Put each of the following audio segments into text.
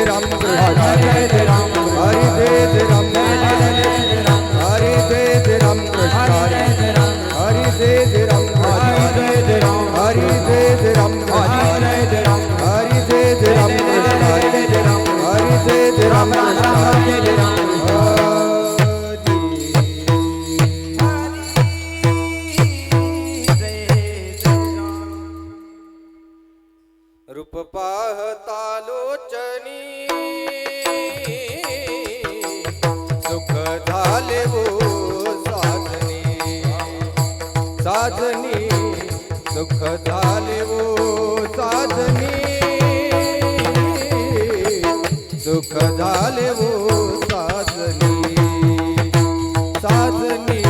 राम कृष्ण हरे जय राम हरे जय राम हरे जय राम कृष्ण हरे जय राम हरे जय राम हरे जय राम हरे जय राम हरे जय राम कृष्ण हरे जय राम हरे जय राम कृष्ण हरे जय राम रूप पाहता लोचनी सुख झाले वो साजनी साजनी सुख झाले वो साजनी सुख झाले वो साजनी साजनी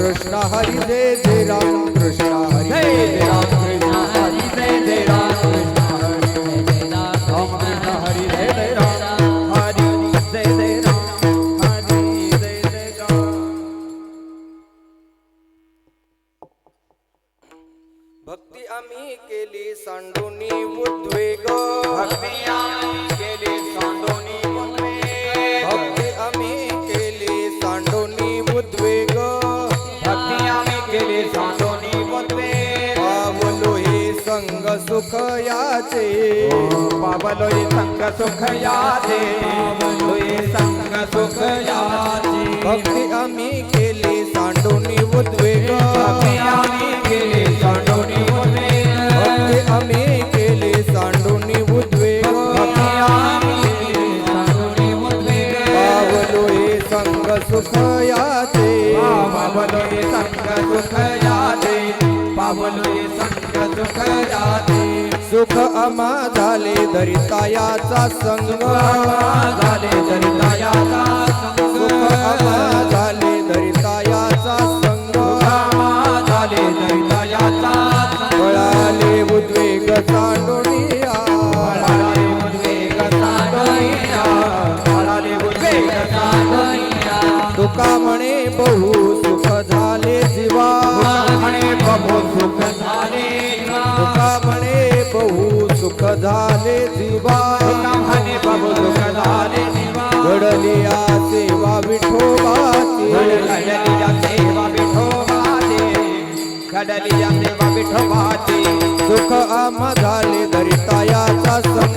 कृष्ण हरी जय जय राम कृष्ण हरी जय जय राम कृष्ण हरी जय जय राम कृष्ण हरी जय जय राम कृष्ण हरी जय जय राम हरी जय जय राम हरी जय जय राम. भक्ती आम्ही केली सांडोनी उद्वेग भक्ती आम्ही केली सांडोनी उद्वेग भक्ती आम्ही केली सांडोनी उद्वेग भक्ती आम्ही केली सांडोनी उद्वेग पावलो हे संग सुख याचे पावलोय संग सुख याचे पावलोय संग सुख याचे भक्ती आम्ही केली सांडोनी उद्वेग भक्ती आम्ही केली सांडोनी उद्वेग भक्ती आम्ही केली सांडोनी उद्वेग भक्ती आम्ही केली सांडोनी उद्वेग पावलो हे संग सुख याचे पावलोय संग सुख याचे पावलोय संग सुख याचे सुख आम्हा झाले दरितायाचा संग झाले दरितायाचा सुख आम्हा झाले दरितायाचा संग झाले दरितायाचा वळाले उद्वेग सांडोनिया पळाले उद्वेग सांडोनिया पळाले उद्वेग सांडोनिया तुका म्हणे बहु सुख झाले जीवा म्हणे प्रभू सुख झाले तुका म्हणे बहु सुख झाले जीवा म्हणे प्रभू सुख झाले घडली या सेवा विठोबाची घडलीया सेवा विठोबाची घडलीया सेवा विठोबाची सुख आम्हा झाले दरितायाचा संग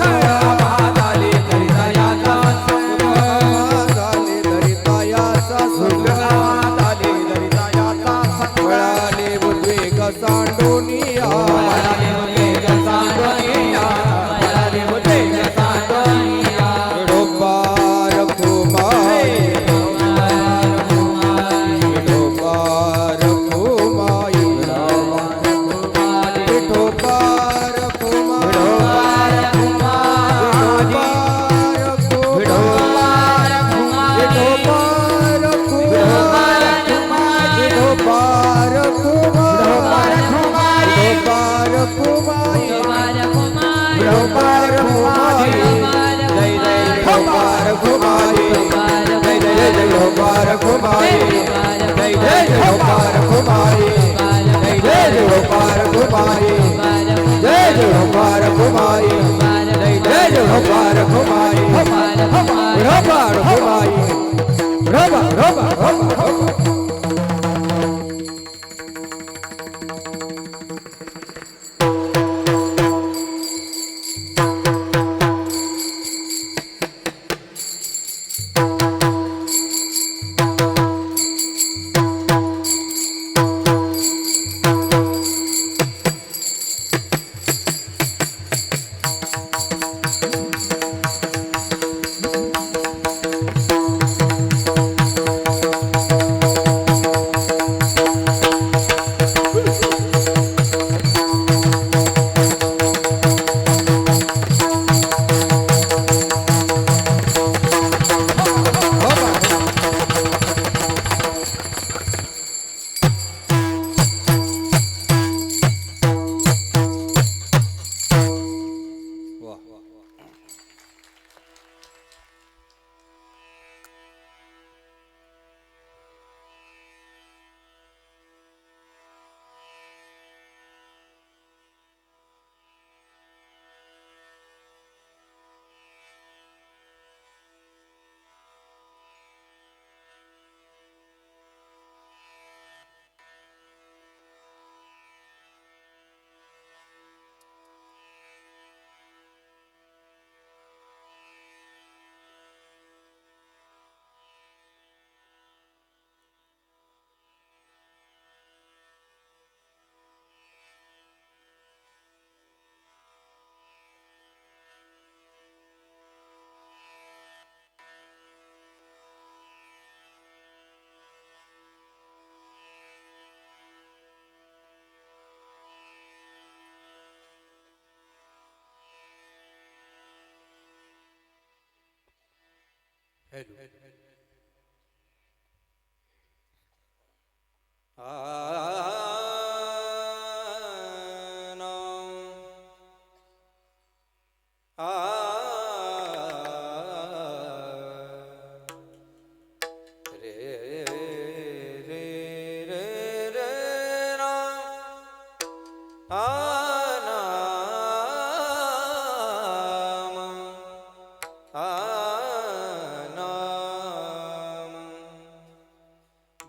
झाले दरितायाचा सुख आम्हा झाले दरितायाचा संग झाले दरितायाचा वळाले उद्वेग सांडोनिया पळाले उद्वेग सांडोनिया पळाले उद्वेग सांडोनिया विठोबार कुमाई विठोबार कुमाई विठोबार कुमाई विठोबार कुमाई विठोबार कुमाई विठोबार कुमाई विठोबार कुमाई जय जय विठोबार कुमाई जय जय जय विठोबार कुमाई जय जय विठोबार कुमाई जय जय विठोबार कुमाई जय जय विठोबार कुमाई जय जय विठोबार कुमाई विठोबार कुमाई रबा रबा रबा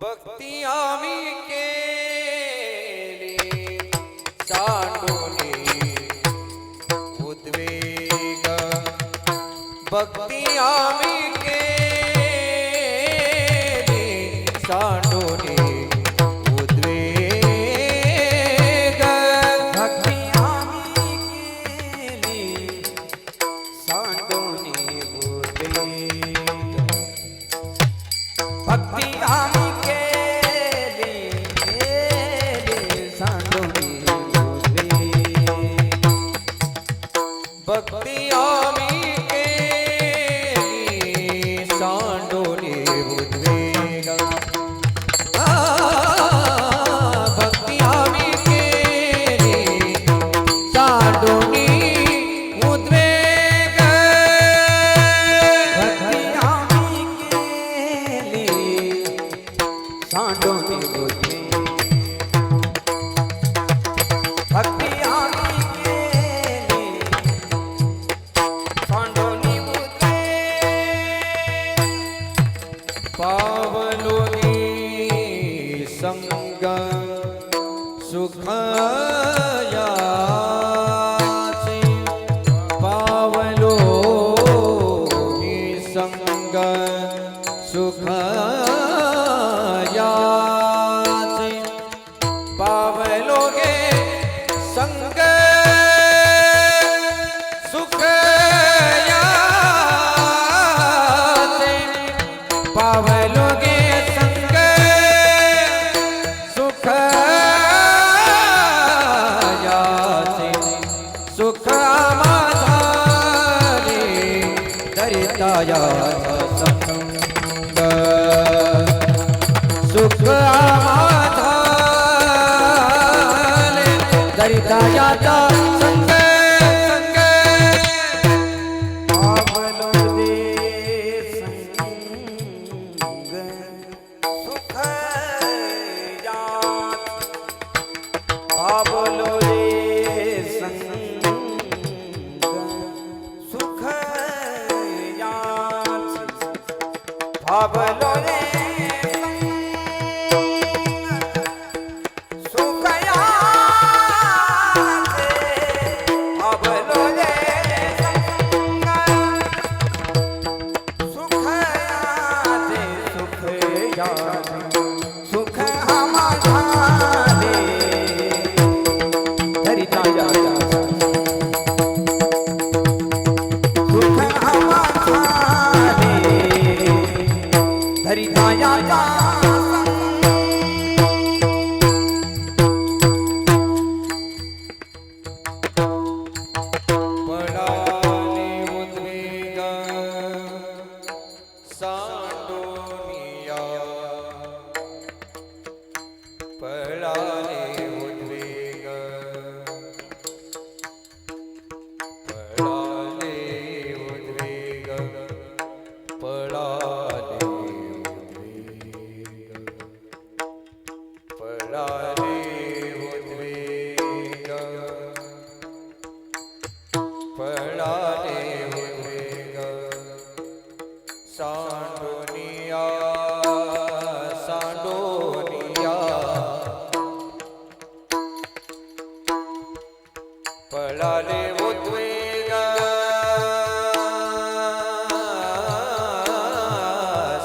भक्ती आम्ही केली सांडोनी उद्वेग भक्ती आम्ही केली सांडोनी उद्वेग भक्ती आम्ही केली सांडोनी उद्वेग भक्ती आम्ही केली सांडोनी उद्वेग भक्ती आम्ही केली सांडोनी उद्वेग भक्ती आम्ही केली सांडोनी उद्वेग भक्ती आम्ही केली सांडोनी उद्वेग भक्ती आम्ही केली सांडोनी उद्वेग पावलोनी संग सुखयाचे पावलोनी संग सुखयाचे पावलोगे संग सुखयाचे पावलोगे संग सुखयाचे सुख आम्हाले दरितायाचा संग सुख आम्हाले दरितायाचा संग संग पावलो दे संग सुख यात पावलो दे संग सुख यात पावलो दे संग सुख यात पावलो दे संग सुख याते सुख याते सुख आम्हाले दरितायाचा सुख आम्हाले दरितायाचा पडाले उद्वेग सांडोनिया पडाले उद्वेग पडाले उद्वेग पडाले उद्वेग पडाले उद्वेग पडाले उद्वेग सांडोनिया सांडोनिया पडाले उद्वेग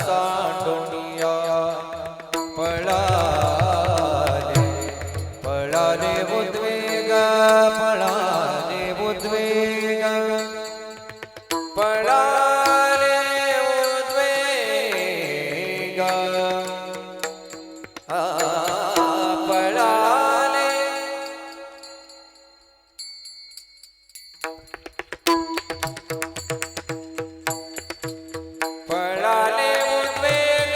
सांडोनिया पडाले पडाले उद्वेग पडाले उद्वेग पडाले उद्वेग पडाले पडाले उद्वेग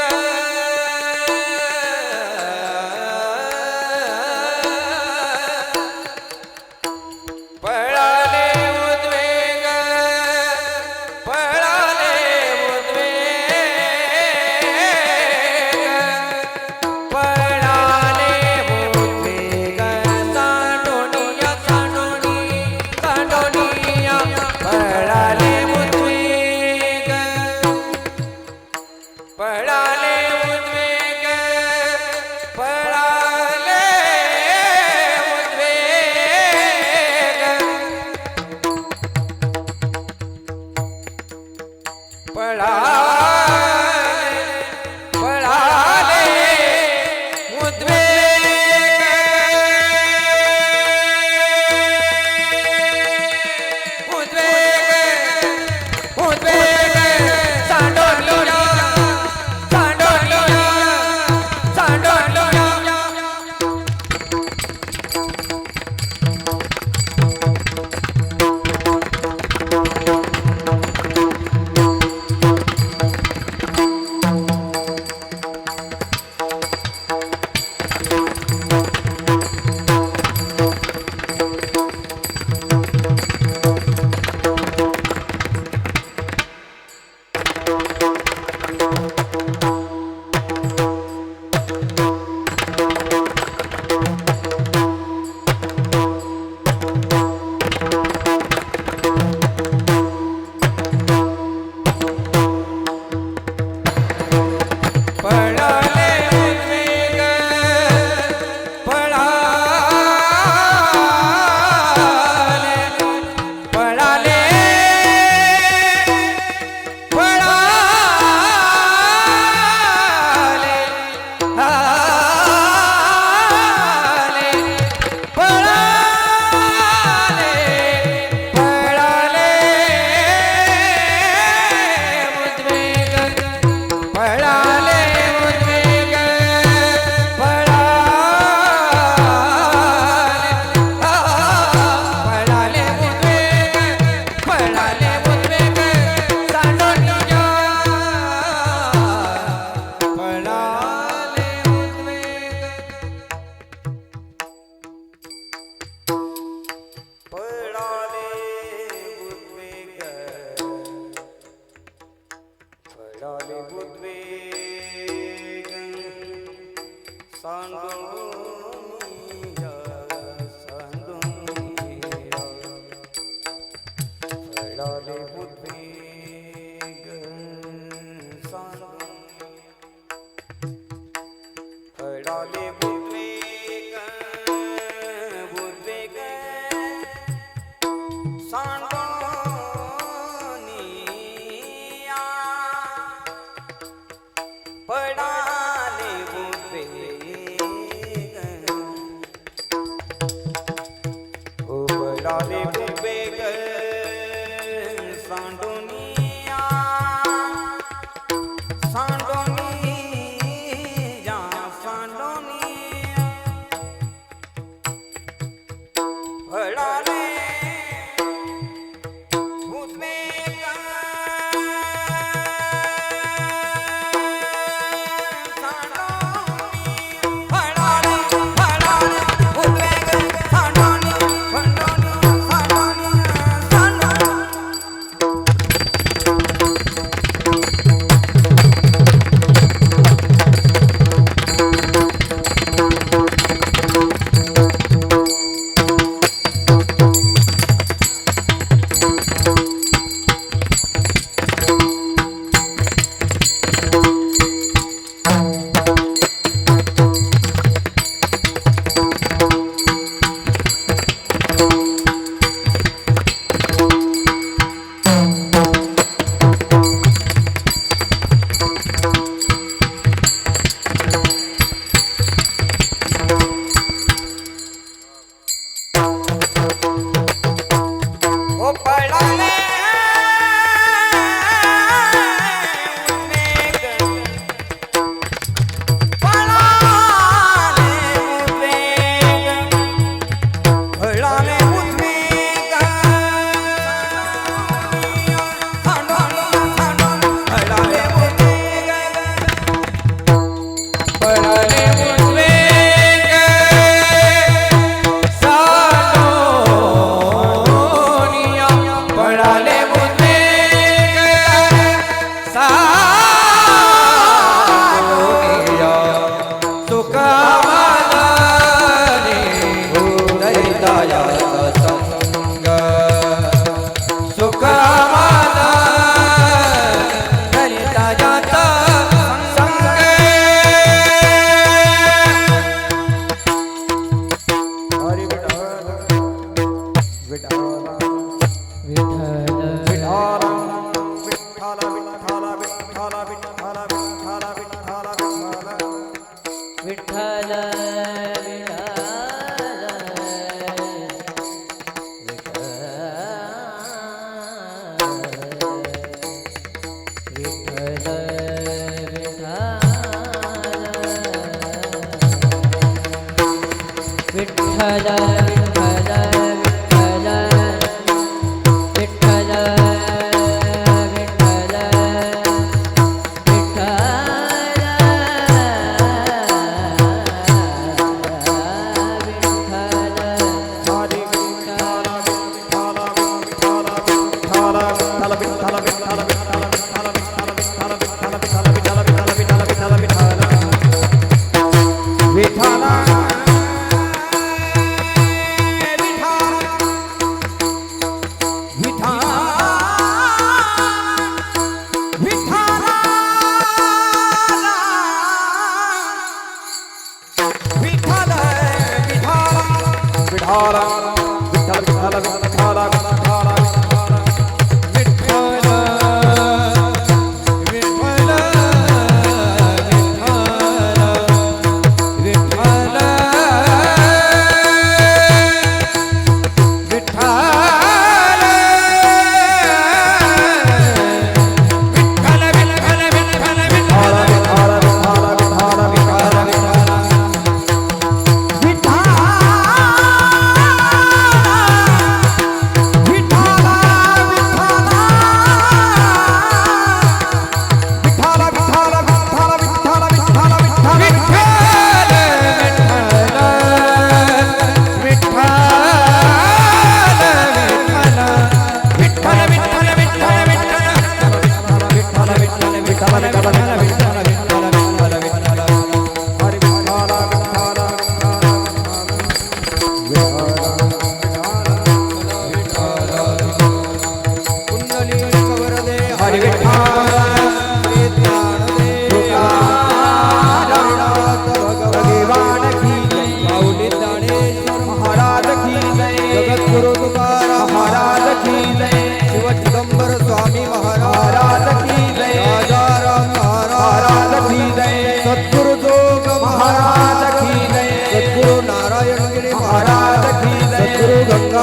सांडोनिया सांडोनिया फळाले उद्वेग सांडोनिया फळाले उद्वेग उद्वेग सांडोनिया पडाले उद्वेग ओ पडाले उद्वेग सांडोनिया सांडोनिया सांडोनिया पडाले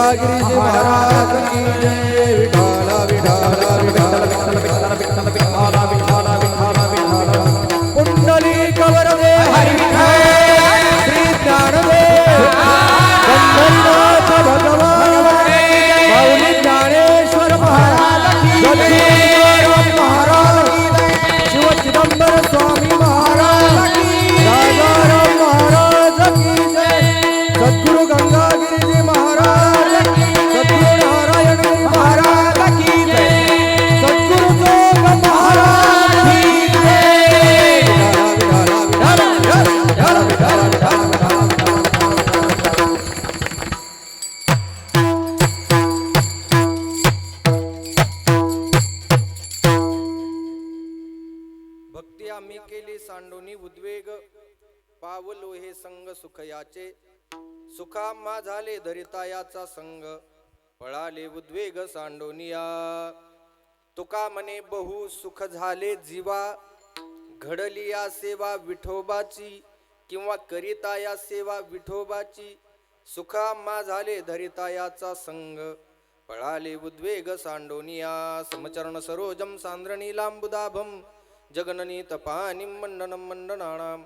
गंगागिरीजी महाराज की जय विठाला विठाला विठाला पुंडलिक वरदे हरी श्री ज्ञानदेव गंधर्वनाथ भगवान माऊली ज्ञानेश्वर महाराज सद्गुरुनाथ महाराज शिव चिदंबर स्वामी महाराज राजाराम महाराज की जय सद्गुरु गंगागिरीजी महाराज सद्गुरु नारायण महाराज की जय सद्गुरु जोग महाराज की जय भक्ती आम्ही केली सांडोनी उद्वेग पावलो हे संग सुखयाचे सुखाम्हा झाले धरितायाचा संग पळाले उद्वेग सांडोनिया तुका मने बहु सुख झाले जीवा घडली या सेवा विठोबाची किंवा करिता या सेवा विठोबाची सुखाम्हा झाले धरितायाचा संग पळाले उद्वेग सांडोनिया समचरण सरोजम सांद्रनीलांबुदाभम जगननीत पानिं मंडनं मंडनानां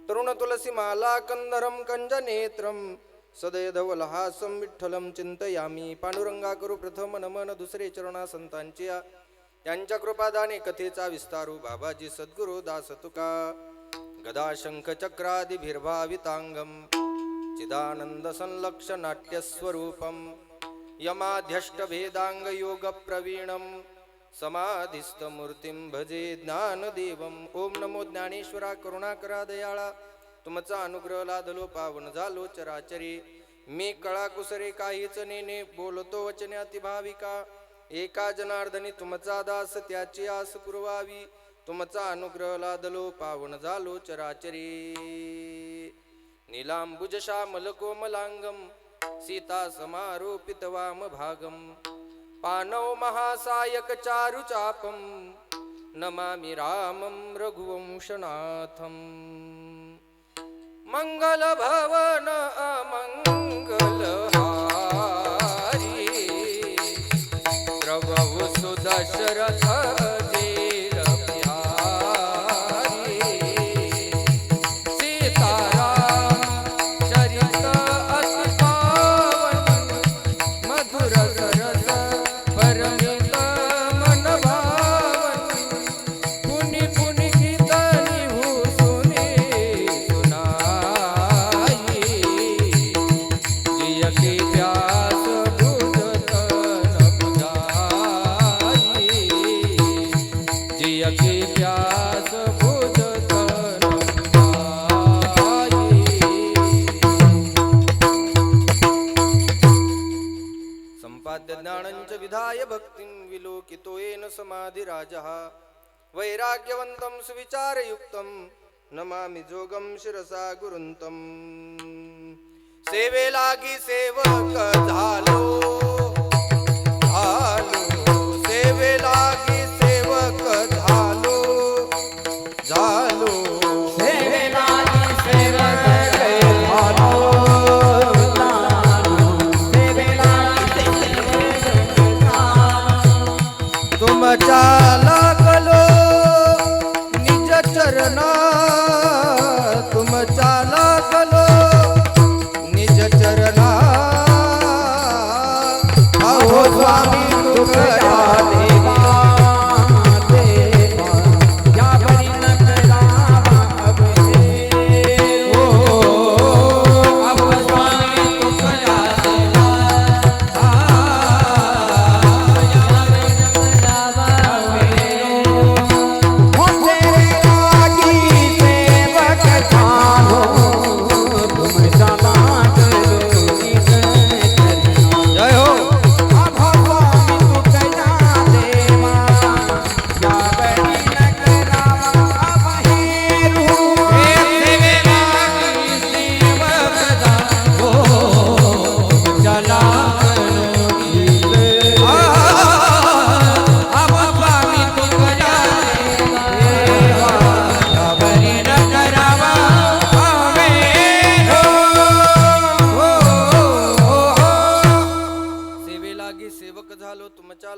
तरुण तुलसी माला कंदरम कंजनेत्रम सदयधवलहासं विठ्ठलं चिंतयामी पांडुरंगा करू प्रथम नमन दुसरे चरणा संतांच्या त्यांच्या कृपादाने कथेचा विस्तारू बाबाजी सद्गुरु दास तुका गदा शंख चक्रादिभिर्भावितांगम चिदानंद संलक्ष नाट्यस्वरूपम यमाध्यष्ट भेदांग योग प्रवीणम समाधिस्थ मूर्तिं भजे ज्ञानदेवम ओम नमो ज्ञानेश्वरा करुणाकरा दयाळा तुमचा अनुग्रह लादलो पावन झालो चराचरी मी कळा कुसरे काहीच नेने बोलतो वचनाति भाविका एका जनार्दनी तुमचा दास त्याची आस पुरवावी तुमचा अनुग्रह लादलो पावन झालो चराचरी नीलांबुज श्यामल कोमलांगम सीता समारोपित वाम भागम पानव महासायक चारु चापम नमामि रामं रघुवंशनाथम मंगल भवन अमंगल हारी प्रभु सुदशरथ जेल प्यारी सीताराम चरित अति पावन मधुर सरस परमित मन भावन पुनि पुनि कीर्तनि हो सुने सुनाई जिय के प्यास बुझत न बुझाई जिय के प्यास बुझत न बुझाई संपाद्य ज्ञानंच विधाय भक्तिं विलोकितो येन समाधिराजः वैराग्यवन्तं सुविचारयुक्तं नमामि जोगं शिरसा गुरुन्तं सेवे लागी सेवक झालो सेवे लागी सेवक झालो तुमच्या लागलो निज चरणा तुमच्या लागलो निज चरणा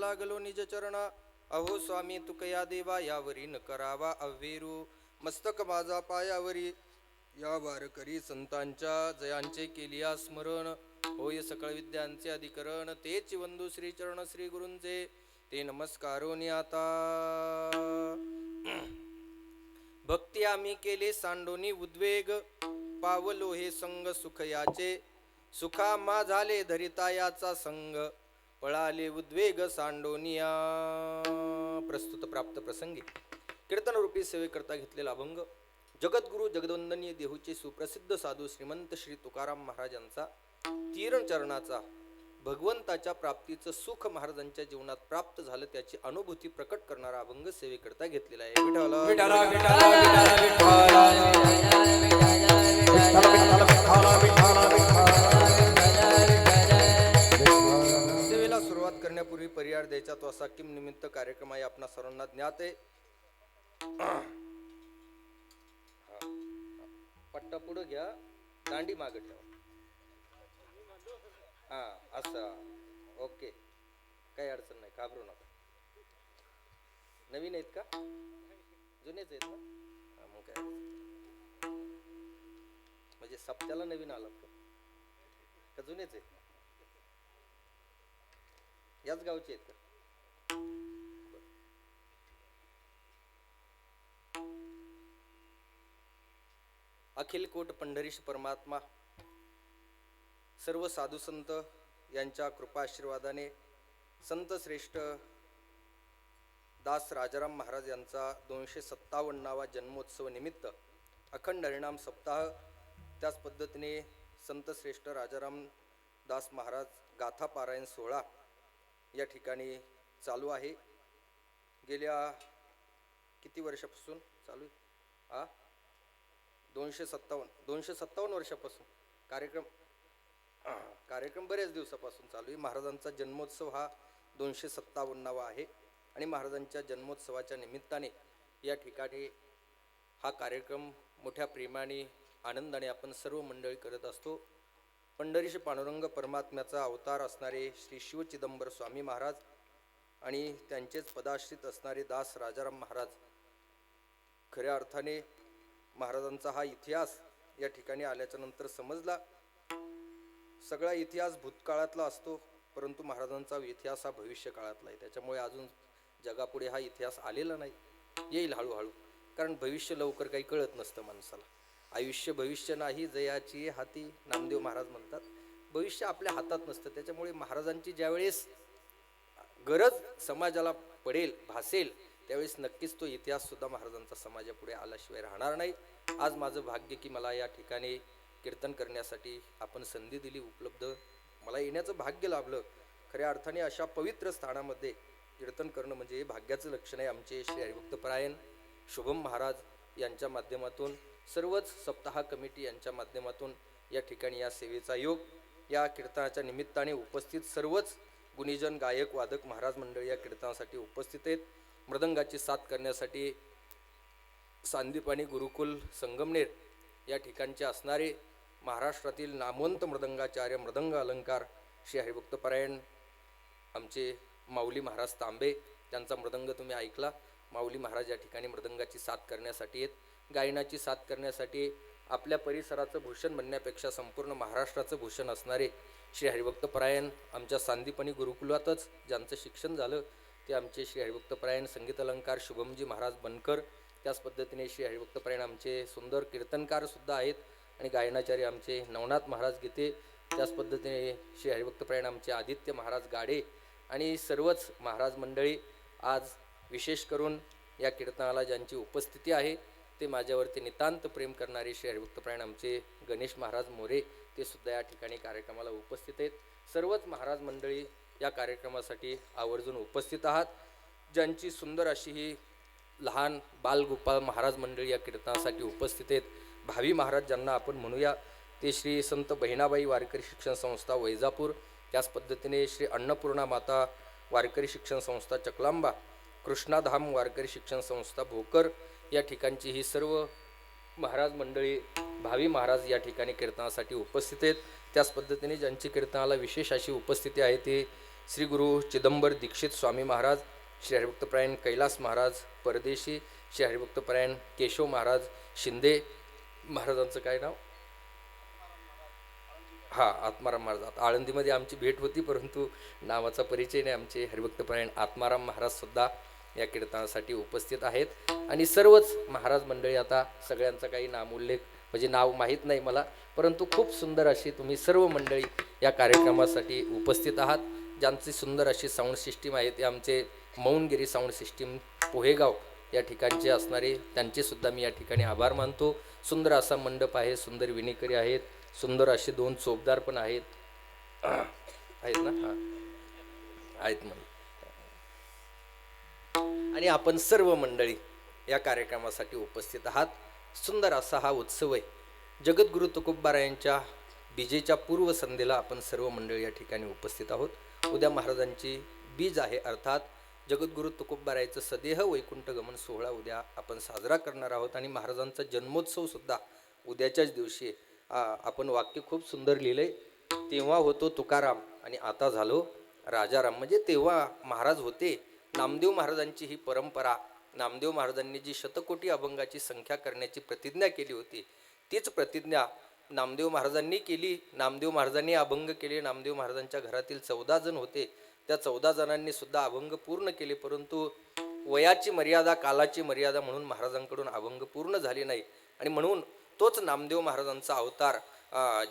लागलो निज चरणा. अहो स्वामी तुकया देवा यावरी न करावा अव्हेरू. मस्तक माझा पायावरी या वारकरी संतांच्या जयांचे केलिया स्मरण. होय सकळ विद्यांचे अधिकरण तेच वंदू श्री चरण श्री गुरूंचे. ते नमस्कारोनी आता भक्ती आम्ही केले सांडोनी उद्वेग. पावलो हे संग सुख याचे सुखा मा झाले धरिता याचा संग. पळाले उद्वेग सांडोनिया. प्रस्तुत प्राप्त प्रसंगी कीर्तन रूपी सेवेकरता घेतलेला अभंग जगद्गुरु जगदवंदनीय देहूचे सुप्रसिद्ध साधू श्रीमंत श्री तुकाराम महाराजांचा तीरण चरणाचा भगवंताच्या प्राप्तीचं सुख महाराजांच्या जीवनात प्राप्त झालं त्याची अनुभूती प्रकट करणारा अभंग सेवेकरता घेतलेला आहे. सेवेला सुरुवात करण्यापूर्वी परिहार द्यायचा तो असा किम निमित्त कार्यक्रम आहे आपणा सर्वांना ज्ञात आहे. पट्टा पुढं घ्या, दांडी मागे ठेवा. हा असं ओके, काही अडचण नाही, घाबरू नका. नवीन आहेत का जुनेच आहेत ना? मग काय म्हणजे सप्त्याला नवीन आलात का जुनेच आहेत? याच गावचे आहेत का? अखिल कोट पंढरीश परमात्मा सर्व साधू संत यांच्या कृपाआशीर्वादाने संत श्रेष्ठ दास राजाराम महाराज यांचा 257वा जन्मोत्सव निमित्त अखंड हरिनाम सप्ताह, त्याच पद्धतीने संत श्रेष्ठ राजाराम दास महाराज गाथा पारायण सोहळा या ठिकाणी चालू आहे. गेल्या किती वर्षापासून चालू आहे? 257 वर्षापासून कार्यक्रम बरेच दिवसापासून चालू आहे. महाराजांचा जन्मोत्सव हा 257वा आहे आणि महाराजांच्या जन्मोत्सवाच्या निमित्ताने या ठिकाणी हा कार्यक्रम मोठ्या प्रेमाने आनंदाने आपण सर्व मंडळी करत असतो. पंढरीश पांडुरंग परमात्म्याचा अवतार असणारे श्री शिवचिदंबर स्वामी महाराज आणि त्यांचेच पदाश्रित असणारे दास राजाराम महाराज, खऱ्या अर्थाने महाराजांचा हा इतिहास या ठिकाणी आल्याच्या नंतर समजला. सगळा इतिहास भूतकाळातला असतो, परंतु महाराजांचा इतिहास हा भविष्य काळातला आहे. त्याच्यामुळे अजून जगापुढे हा इतिहास आलेला नाही, येईल हळूहळू. कारण भविष्य लवकर काही कळत नसतं माणसाला. आयुष्य भविष्य नाही जयाची हाती, नामदेव महाराज म्हणतात. भविष्य आपल्या हातात नसतं. त्याच्यामुळे महाराजांची ज्यावेळेस गरज समाजाला पडेल, भासेल, त्यावेळेस नक्कीच तो इतिहास सुद्धा महाराजांचा समाजापुढे आल्याशिवाय राहणार नाही. आज माझं भाग्य की मला या ठिकाणी कीर्तन करण्यासाठी आपण संधी दिली उपलब्ध, मला येण्याचं भाग्य लाभलं. खऱ्या अर्थाने अशा पवित्र स्थानामध्ये कीर्तन करणं म्हणजे हे भाग्याचं लक्षण आहे. आमचे श्री हरिभक्तपरायण शुभम महाराज यांच्या माध्यमातून, सर्वच सप्ताह कमिटी यांच्या माध्यमातून या ठिकाणी या सेवेचा योग, या कीर्तनाच्या निमित्ताने उपस्थित सर्वच गुणीजन गायक वादक महाराज मंडळी या कीर्तनासाठी उपस्थित आहेत. मृदंगाची साथ करण्यासाठी सांदीपानी गुरुकुल संगमनेर या ठिकाणचे असणारे महाराष्ट्रातील नामवंत मृदंगाचार्य मृदंग अलंकार श्री हरिभक्तपरायण आमचे माऊली महाराज तांबे, त्यांचा मृदंग तुम्ही ऐकला. माऊली महाराज या ठिकाणी मृदंगाची साथ करण्यासाठी आहेत. गायनाची साथ करण्यासाठी आपल्या परिसराचं भूषण म्हणण्यापेक्षा संपूर्ण महाराष्ट्राचं भूषण असणारे श्री हरिभक्तपरायण आमच्या सांदीपनी गुरुकुलातच ज्यांचं शिक्षण झालं ते आमचे श्री हरिभक्तपरायण संगीत अलंकार शुभमजी महाराज बनकर. त्याच पद्धतीने श्री हरिभक्तपरायण आमचे सुंदर कीर्तनकार सुद्धा आहेत आणि गायनाचार्य आमचे नवनाथ महाराज गीते. त्याच पद्धतीने श्री हरिभक्तपरायण आमचे आदित्य महाराज गाडे आणि सर्वच महाराज मंडळी. आज विशेष करून या कीर्तनाला ज्यांची उपस्थिती आहे ते माझ्यावरती नितांत प्रेम करणारे श्री हरिभक्तपरायण आमचे गणेश महाराज मोरे, ते सुद्धा या ठिकाणी कार्यक्रमाला उपस्थित आहेत. सर्वच महाराज मंडळी या कार्यक्रमासाठी आवर्जून उपस्थित आहात. ज्यांची सुंदर अशी ही लहान बालगोपाळ महाराज मंडळी या कीर्तनासाठी उपस्थित आहेत. भावी महाराज ज्यांना आपण म्हणूया ते श्री संत बहिणाबाई वारकरी शिक्षण संस्था वैजापूर, त्याच पद्धतीने श्री अन्नपूर्णा माता वारकरी शिक्षण संस्था चकलांबा, कृष्णाधाम वारकरी शिक्षण संस्था भोकर या ठिकाणची ही सर्व महाराज मंडळी भावी महाराज या ठिकाणी कीर्तनासाठी उपस्थित आहेत. त्याच पद्धतीने ज्यांची कीर्तनाला विशेष अशी उपस्थिती आहे ते श्री गुरु चिदंबर दीक्षित स्वामी महाराज, श्री हरिभक्तपरायण कैलास महाराज परदेशी, श्री हरिभक्तपरायण केशव महाराज शिंदे महाराजांचं काय नाव, हां आत्माराम महाराज. आळंदीमध्ये आमची भेट होती, परंतु नावाचा परिचय नाही. आमचे हरिभक्तपरायण आत्माराम महाराजसुद्धा या कीर्तनासाठी उपस्थित आहेत. आणि सर्वच महाराज मंडळी, आता सगळ्यांचा काही नामोल्लेख म्हणजे नाव माहीत नाही मला, परंतु खूप सुंदर अशी तुम्ही सर्व मंडळी या कार्यक्रमासाठी उपस्थित आहात. ज्यांची सुंदर अशी साऊंड सिस्टीम आहे ते आमचे मौनगिरी साऊंड सिस्टीम पोहेगाव या ठिकाणचे असणारे, त्यांचेसुद्धा मी या ठिकाणी आभार मानतो. सुंदर असा मंडप आहे, सुंदर विणेकरी आहेत, सुंदर असे 2 चोपदार पण आहेत ना, हां आहेत म्हणून. आणि आपण सर्व मंडळी या कार्यक्रमासाठी उपस्थित आहात. सुंदर असा हा उत्सव आहे. जगद्गुरु तुकोबारायांच्या बीजेच्या पूर्वसंध्येला आपण सर्व मंडळी या ठिकाणी उपस्थित आहोत. उद्या महाराजांची बीज आहे, अर्थात जगद्गुरु तुकोबारायांचं सदेह वैकुंठ गमन सोहळा उद्या आपण साजरा करणार आहोत. आणि महाराजांचा जन्मोत्सव सुद्धा उद्याच्याच दिवशी. आपण वाक्य खूप सुंदर लिहिलंय, तेव्हा होतो तुकाराम आणि आता झालो राजाराम. म्हणजे तेव्हा महाराज होते. नामदेव महाराजांची ही परंपरा, नामदेव महाराजांनी जी शतकोटी अभंगाची संख्या करण्याची प्रतिज्ञा केली होती, तीच प्रतिज्ञा नामदेव महाराजांनी केली. नामदेव महाराजांनी अभंग केले. नामदेव महाराजांच्या घरातील 14 जण होते, त्या 14 जणांनी सुद्धा अभंग पूर्ण केले, परंतु वयाची मर्यादा, कालाची मर्यादा म्हणून महाराजांकडून अभंग पूर्ण झाले नाही. आणि म्हणून तोच नामदेव महाराजांचा अवतार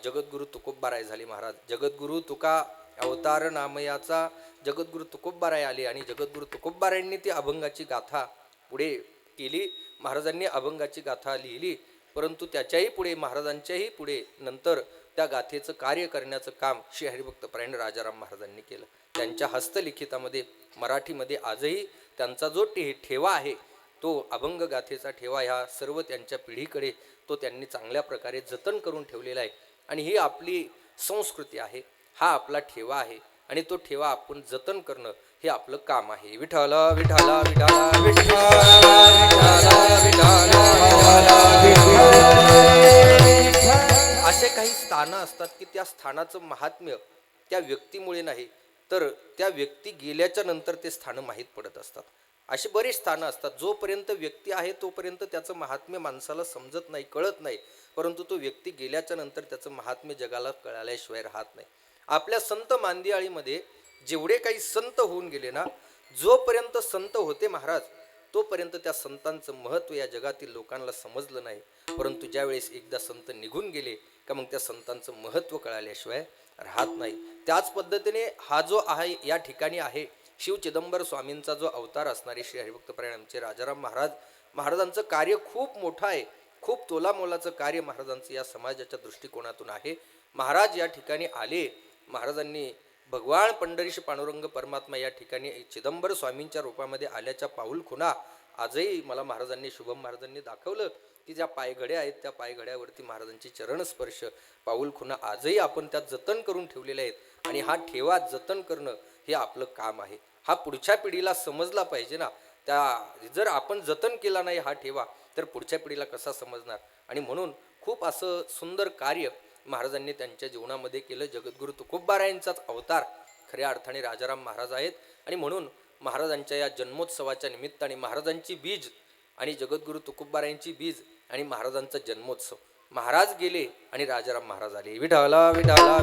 जगद्गुरु तुकोबाराय झाले महाराज. जगद्गुरु तुका अवतार नामयाचा जगद्गुरु तुकोबाराय आले आणि जगद्गुरु तुकोबारायांनी ती अभंगाची गाथा पुढे केली. महाराजांनी अभंगाची गाथा लिहिली, परंतु त्याच्याही पुढे, महाराजांच्याही पुढे नंतर त्या गाथेचं कार्य करण्याचं काम श्री हरिभक्तपरायण राजाराम महाराजांनी केलं. त्यांच्या हस्तलिखितामध्ये मराठीमध्ये आजही त्यांचा जो ठेवा आहे, तो अभंग गाथेचा ठेवा, ह्या सर्व त्यांच्या पिढीकडे तो त्यांनी चांगल्या प्रकारे जतन करून ठेवलेला आहे. आणि ही आपली संस्कृती आहे, हा आपला ठेवा आहे, आणि तो ठेवा आपण जतन करणं हे आपलं काम आहे. विठ्ठल विठ्ठल विठ्ठल असे काही स्थानं असतात की त्या स्थानाचं महात्म्य त्या व्यक्तीमुळे नाही, तर त्या व्यक्ती गेल्याच्या नंतर ते स्थानं माहीत पडत असतात. अशी बरीच स्थानं असतात. जोपर्यंत व्यक्ती आहे तोपर्यंत त्याचं महात्म्य माणसाला समजत नाही, कळत नाही, परंतु तो व्यक्ती गेल्याच्या नंतर त्याचं महात्म्य जगाला कळाल्याशिवाय राहत नाही. आपल्या संत मांदियाळीमध्ये जेवढे काही संत होऊन गेले ना, जोपर्यंत संत होते महाराज, तोपर्यंत त्या संतांचं महत्त्व या जगातील लोकांना समजलं नाही. परंतु ज्यावेळेस एकदा संत निघून गेले का मग त्या संतांचं महत्त्व कळाल्याशिवाय राहत नाही. त्याच पद्धतीने हा जो आहे या ठिकाणी आहे शिव चिदंबर स्वामींचा जो अवतार असणारे श्री हरिभक्तपरायण आमचे राजाराम महाराज, महाराजांचं कार्य खूप मोठं आहे, खूप तोलामोलाचं कार्य महाराजांचं या समाजाच्या दृष्टिकोनातून आहे. महाराज या ठिकाणी आले, महाराजांनी भगवान पंढरीश पांडुरंग परमात्मा या ठिकाणी चिदंबर स्वामींच्या रूपामध्ये आल्याच्या पाऊल खुणा आजही मला महाराजांनी, शुभम महाराजांनी दाखवलं की ज्या पायघड्या आहेत त्या पायघड्यावरती महाराजांची चरणस्पर्श पाऊल खुणा आजही आपण त्यात जतन करून ठेवलेले आहेत. आणि हा ठेवा जतन करणं हे आपलं काम आहे. हा पुढच्या पिढीला समजला पाहिजे ना. त्या जर आपण जतन केला नाही हा ठेवा तर पुढच्या पिढीला कसा समजणार. आणि म्हणून खूप असं सुंदर कार्य महाराजांनी त्यांच्या जीवनामध्ये केलं. जगद्गुरु तुकोबारायांचाच अवतार खऱ्या अर्थाने राजाराम महाराज आहेत. आणि म्हणून महाराजांच्या या जन्मोत्सवाच्या निमित्ताने महाराजांची बीज आणि जगद्गुरु तुकोबारायांची बीज आणि महाराजांचा जन्मोत्सव, महाराज गेले आणि राजाराम महाराज आले. विठाला विठाला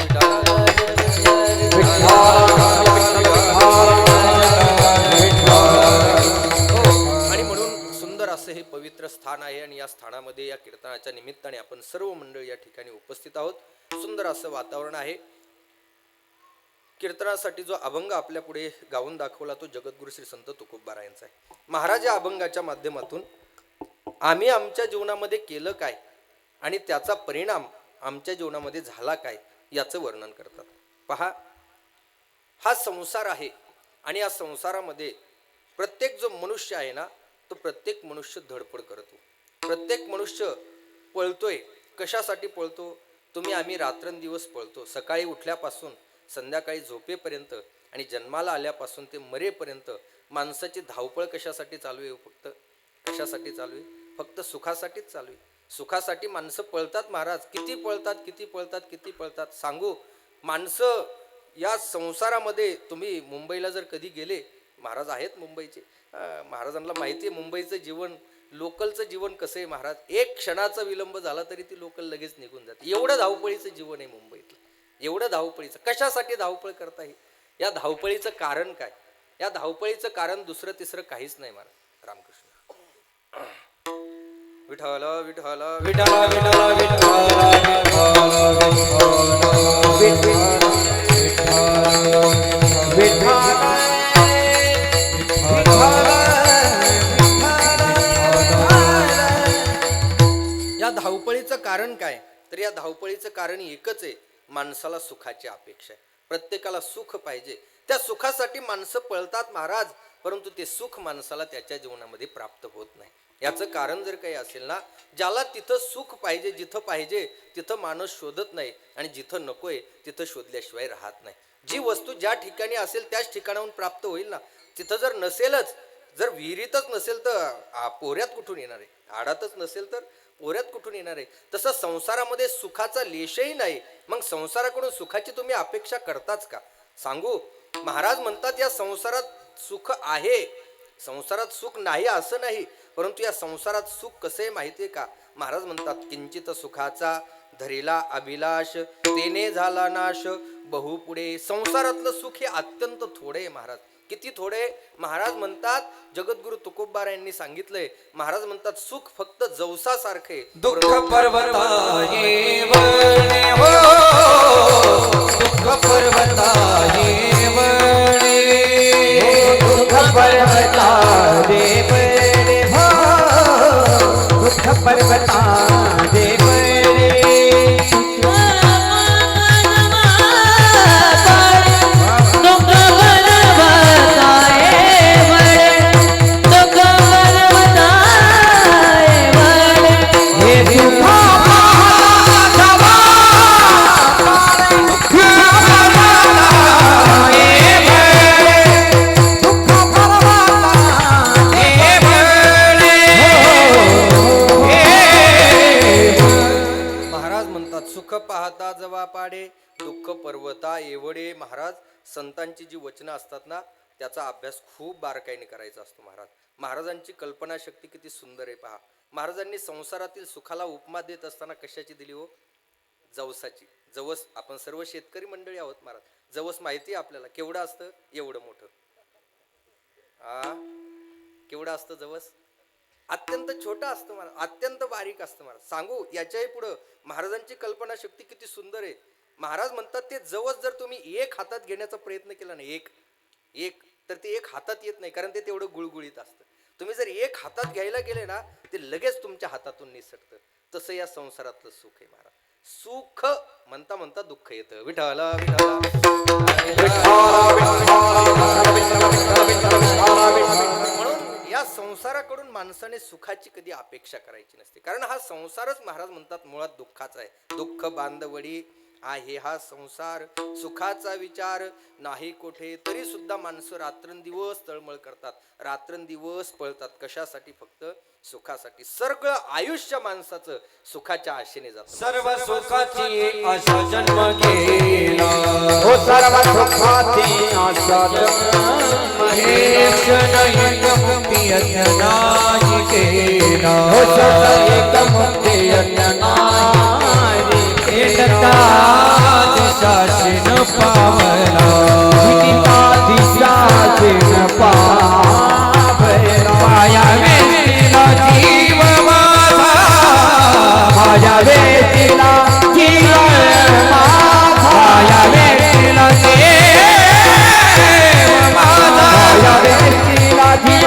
आणि म्हणून सुंदर असं हे पवित्र स्थान आहे. आणि या स्थानामध्ये या कीर्तनाच्या निमित्ताने आपण सर्व मंडळी या ठिकाणी उपस्थित आहोत. सुंदर असं वातावरण आहे. कीर्तनासाठी जो अभंग आपल्या पुढे गाऊन दाखवला तो जगद्गुरु श्री संत तुकोबारायांचा आहे. महाराज या अभंगाच्या माध्यमातून आम्ही आमच्या जीवनामध्ये केलं काय आणि त्याचा परिणाम आमच्या जीवनामध्ये झाला काय याचं वर्णन करतात. पहा, हा संसार आहे आणि या संसारामध्ये प्रत्येक जो मनुष्य आहे ना, तो प्रत्येक मनुष्य धडपड करतो. प्रत्येक मनुष्य पळतोय. कशासाठी पळतो? आम्ही रात्रंदिवस पळतो. सकाळी उठल्यापासून संध्याकाळी झोपेपर्यंत आणि जन्माला आल्यापासून ते मरेपर्यंत माणसाची धावपळ कशासाठी चालू आहे? फक्त कशासाठी चालू आहे? फक्त सुखासाठीच चालू आहे. सुखासाठी माणसं पळतात महाराज. किती पळतात, किती पळतात, किती पळतात. सांगू, माणसं या संसारामध्ये तुम्ही मुंबईला जर कधी गेले, महाराज आहेत मुंबईचे, महाराजांना माहिती आहे मुंबईचं जीवन, लोकलचं जीवन कसं आहे महाराज. एक क्षणाचा विलंब झाला तरी ती लोकल लगेच निघून जाते. एवढं धावपळीचं जीवन आहे मुंबईतलं, एवढं धावपळीचं. कशासाठी धावपळ करता येईल? या धावपळीचं कारण काय? या धावपळीचं कारण दुसरं तिसरं काहीच नाही महाराज. रामकृष्ण. विठ्ठल विठ्ठल विठ्ठल विठ्ठल या धावपळीचं कारण काय? तर या धावपळीचं कारण एकच आहे, माणसाला सुखाची अपेक्षा आहे. प्रत्येकाला सुख पाहिजे. त्या सुखासाठी माणसं पळतात महाराज, परंतु ते सुख माणसाला त्याच्या जीवनामध्ये प्राप्त होत नाही. याचं कारण जर काही असेल ना, ज्याला तिथं सुख पाहिजे, जिथं पाहिजे तिथं माणूस शोधत नाही, आणि जिथं नकोय तिथं शोधल्याशिवाय राहत नाही. जी वस्तू ज्या ठिकाणी असेल त्याच ठिकाणाहून प्राप्त होईल ना. तिथं जर नसेलच, जर विहिरीतच नसेल तर पोऱ्यात कुठून येणार आहे? आडातच नसेल तर पोऱ्यात कुठून येणार आहे? तसं संसारामध्ये सुखाचा लेशही नाही, मग संसाराकडून सुखाची तुम्ही अपेक्षा करताच का? सांगू, महाराज म्हणतात या संसारात सुख आहे, संसारात सुख नाही असं नाही, परंतु या संसारात सुख कसं आहे माहिती आहे का? महाराज म्हणतात, किंचित सुखाचा धरिला अभिलाष, तेने झाला नाश बहु पुढे. संसारातलं सुख हे अत्यंत थोडे आहे महाराज. किती थोडे? महाराज म्हणतात, जगद्गुरु तुकोबार यांनी सांगितलंय, महाराज म्हणतात सुख फक्त जवसासारखे. दुःख पर्वताये वळणे हो, दुःख पर्वताये वळणे, दुःख पर्वताये वळणे हो, दुःख पर्वताये वळणे. पाहता जवा पाडे, दुःख पर्वता एवढे. महाराज संतांची जी वचनं असतात ना, त्याचा अभ्यास खूप बारकाईने करायचा असतो महाराज. महाराजांची कल्पनाशक्ती किती सुंदर आहे पहा. महाराजांनी संसारातील सुखाला उपमा देत असताना कशाची दिली हो? जवसाची. जवस, आपण सर्व शेतकरी मंडळी आहोत महाराज. जवस माहिती आहे आपल्याला केवढं असतं? एवढं मोठं. केवढं असतं जवस? अत्यंत छोटं असतं महाराज, अत्यंत बारीक असतं महाराज. सांगू, याच्याही पुढं महाराजांची कल्पनाशक्ती किती सुंदर आहे. महाराज म्हणतात, ते जवस जर तुम्ही एक हातात घेण्याचा प्रयत्न केला ना, एक तर ते एक हातात येत नाही, कारण ते तेवढं गुळगुळीत असतं. तुम्ही जर एक हातात घ्यायला गेले ना, ते लगेच तुमच्या हातातून निसटतं. तसं या संसारातलं सुख आहे महाराज. सुख म्हणता म्हणता दुःख येतं. विठ्ठल म्हणून या संसाराकडून माणसाने सुखाची कधी अपेक्षा करायची नसते, कारण हा संसारच महाराज म्हणतात मुळात दुःखाचा आहे. दुःख बांधवडी आहे हा संसार, सुखाचा विचार नाही कोठे. तरी सुद्धा माणसं रात्रंदिवस तळमळ करतात, रात्रंदिवस पळतात. कशासाठी? फक्त सुखासाठी. सगळं आयुष्य माणसाचं सुखाच्या आशेने जातं. सर्व सुखाची आशा जन्म गेला, हो सर्व सुखाची आशा जन्म महेश एक मुक्ती नाही केला, हो एक मुक्ती नाही केला. दिशाशीन पावला, दिशाशीन पावला, पाया वेतीला जीव माझा, पाया वेतीला जीव माझा, पाया वेतीला देव माझा, पाया वेतीला जीव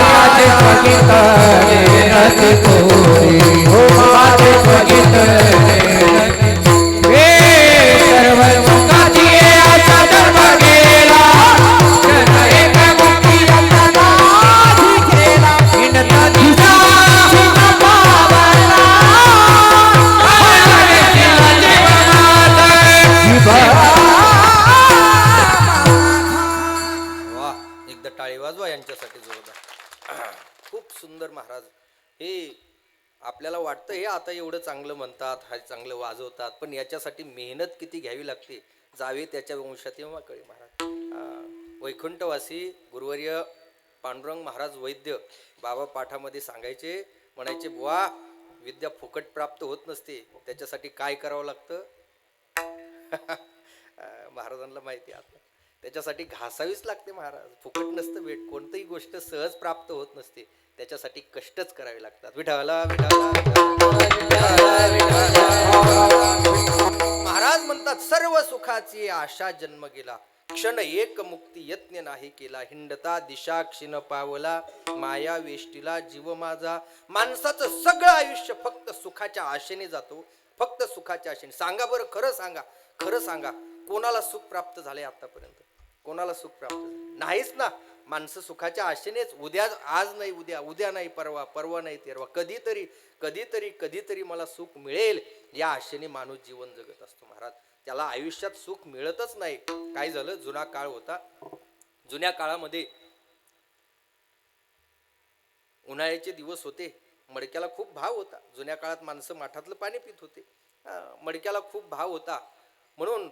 माझे स्वगित रथ कोरी, हो माझे स्वगित सर्व सुखाची आशा जन्म गेला, एक मुक्ती नाही केला. हिंडता दिशा पावला, वा, एकदा टाळी वाजवा यांच्यासाठी जोरदार. खूप सुंदर महाराज. हे आपल्याला वाटतं हे आता एवढं चांगलं म्हणतात, हा चांगलं वाजवतात, पण याच्यासाठी मेहनत किती घ्यावी लागते, जावे त्याच्या वंशात तेव्हा कळे महाराज. वैकुंठवासी गुरुवर्य पांडुरंग महाराज वैद्य बाबा पाठामध्ये सांगायचे, म्हणायचे बुवा विद्या फुकट प्राप्त होत नसते, त्याच्यासाठी काय करावं लागतं. महाराजांना माहिती आहे, त्याच्यासाठी घासावीच लागते महाराज, फुकट नसतं भेट. कोणतीही गोष्ट सहज प्राप्त होत नसते, त्याच्यासाठी कष्टच करावे लागतात. विठाला महाराज म्हणतात, सर्व सुखाची आशा जन्म गेला, क्षण एक मुक्ती यत्न नाही केला, हिंडता दिशा क्षीण पावला, माया वेष्टीला जीव माझा. माणसाचं सगळं आयुष्य फक्त सुखाच्या आशेने जातो, फक्त सुखाच्या आशेने. सांगा बरं, खरं सांगा, खरं सांगा, कोणाला सुख प्राप्त झाले आतापर्यंत? कोणाला सुख प्राप्त नाहीच ना. माणसं सुखाच्या आशेनेच, उद्या, आज नाही उद्या, उद्या नाही परवा, परवा नाही तेरवा, कधीतरी कधीतरी कधीतरी मला सुख मिळेल या आशेने माणूस जीवन जगत असतो महाराज. त्याला आयुष्यात सुख मिळतच नाही. काय झालं, जुना काळ होता, जुन्या काळामध्ये उन्हाळ्याचे दिवस होते, मडक्याला खूप भाव होता. जुन्या काळात माणसं माठातलं पाणी पित होते, मडक्याला खूप भाव होता. म्हणून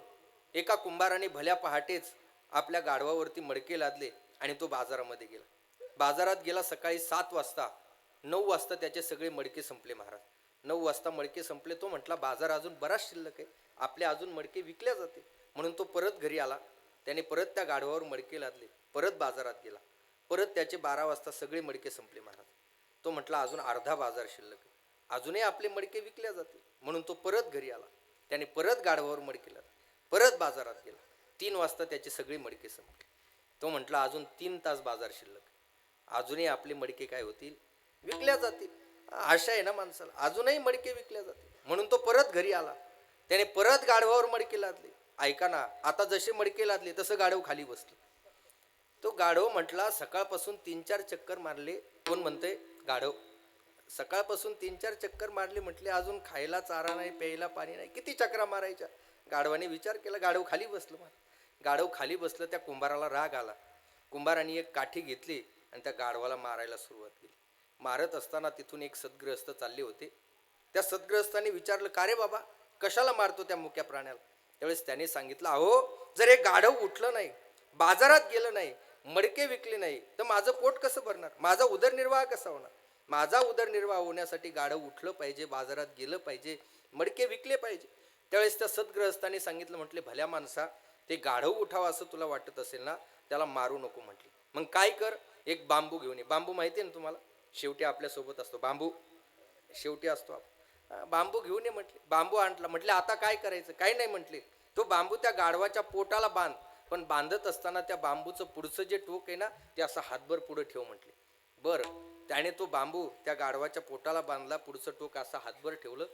एका कुंभाराने भल्या पहाटेच आपल्या गाढवावरती मडके लादले आणि तो बाजारामध्ये गेला. बाजारात गेला सकाळी 7 वाजता. 9 वाजता त्याचे सगळे मडके संपले महाराज. 9 वाजता मडके संपले. तो म्हटला बाजार अजून बराच शिल्लक आहे, आपल्या अजून मडके विकल्या जाते. म्हणून तो परत घरी आला. त्याने परत त्या गाढवावर मडके लादले, परत बाजारात गेला. परत त्याचे 12 वाजता सगळे मडके संपले महाराज. तो म्हटला अजून अर्धा बाजार शिल्लक आहे, अजूनही आपले मडके विकल्या जाते. म्हणून तो परत घरी आला. त्याने परत गाढवावर मडके लादले, परत बाजारात गेला. 3 वाजता त्याचे सगळे मडके संपले. तो म्हटला अजून 3 तास बाजार शिल्लक, अजूनही आपले मडके काय होतील, विकल्या जातील. आशा आहे ना माणसाला, अजूनही मडके विकल्या जातील. म्हणून तो परत घरी आला. त्याने परत गाढवावर मडके लादले. ऐका ना, आता जसे मडके लादले तसं गाढव खाली बसलं. तो गाढव म्हटला सकाळपासून 3-4 चक्कर मारले. कोण म्हणते, गाढव. सकाळपासून 3-4 चक्कर मारले, म्हटले अजून खायला चारा नाही, प्यायला पाणी नाही, किती चक्रा मारायच्या. गाढवाने विचार केला, गाढव खाली बसलं. गाढव खाली बसलं. त्या कुंभाराला राग आला. कुंभाराने एक काठी घेतली आणि त्या गाढवाला मारायला सुरुवात केली. मारत असताना तिथून एक सद्ग्रहस्थ चालले होते. त्या सद्ग्रहस्थाने विचारलं, का रे बाबा, कशाला मारतो त्या मुक्या प्राण्याला? त्यावेळेस त्याने सांगितलं, अहो जर हे गाढव उठलं नाही, बाजारात गेलं नाही, मडके विकले नाही, तर माझं पोट कसं भरणार, माझा उदरनिर्वाह कसा होणार? माझा उदरनिर्वाह होण्यासाठी गाढव उठलं पाहिजे, बाजारात गेलं पाहिजे, मडके विकले पाहिजे. त्यावेळेस त्या सद्ग्रहस्थाने सांगितलं, म्हटले भल्या माणसा, ते गाढव उठावं असं तुला वाटत असेल ना, त्याला मारू नको म्हटले. मग काय कर, एक बांबू घेऊन ये. बांबू माहिती आहे ना तुम्हाला, शेवटी आपल्यासोबत असतो बांबू, शेवटी असतो. बांबू घेऊन ये म्हटले. बांबू आणला. म्हटले आता काय करायचं? काही नाही म्हटले, तो बांबू त्या गाढवाच्या पोटाला बांध, पण बांधत असताना त्या बांबूचं पुढचं जे टोक आहे ना, ते असं हातभर पुढे ठेव म्हटले. बरं, त्याने तो बांबू त्या गाढवाच्या पोटाला बांधला, पुढचं टोक असं हातभर ठेवलं.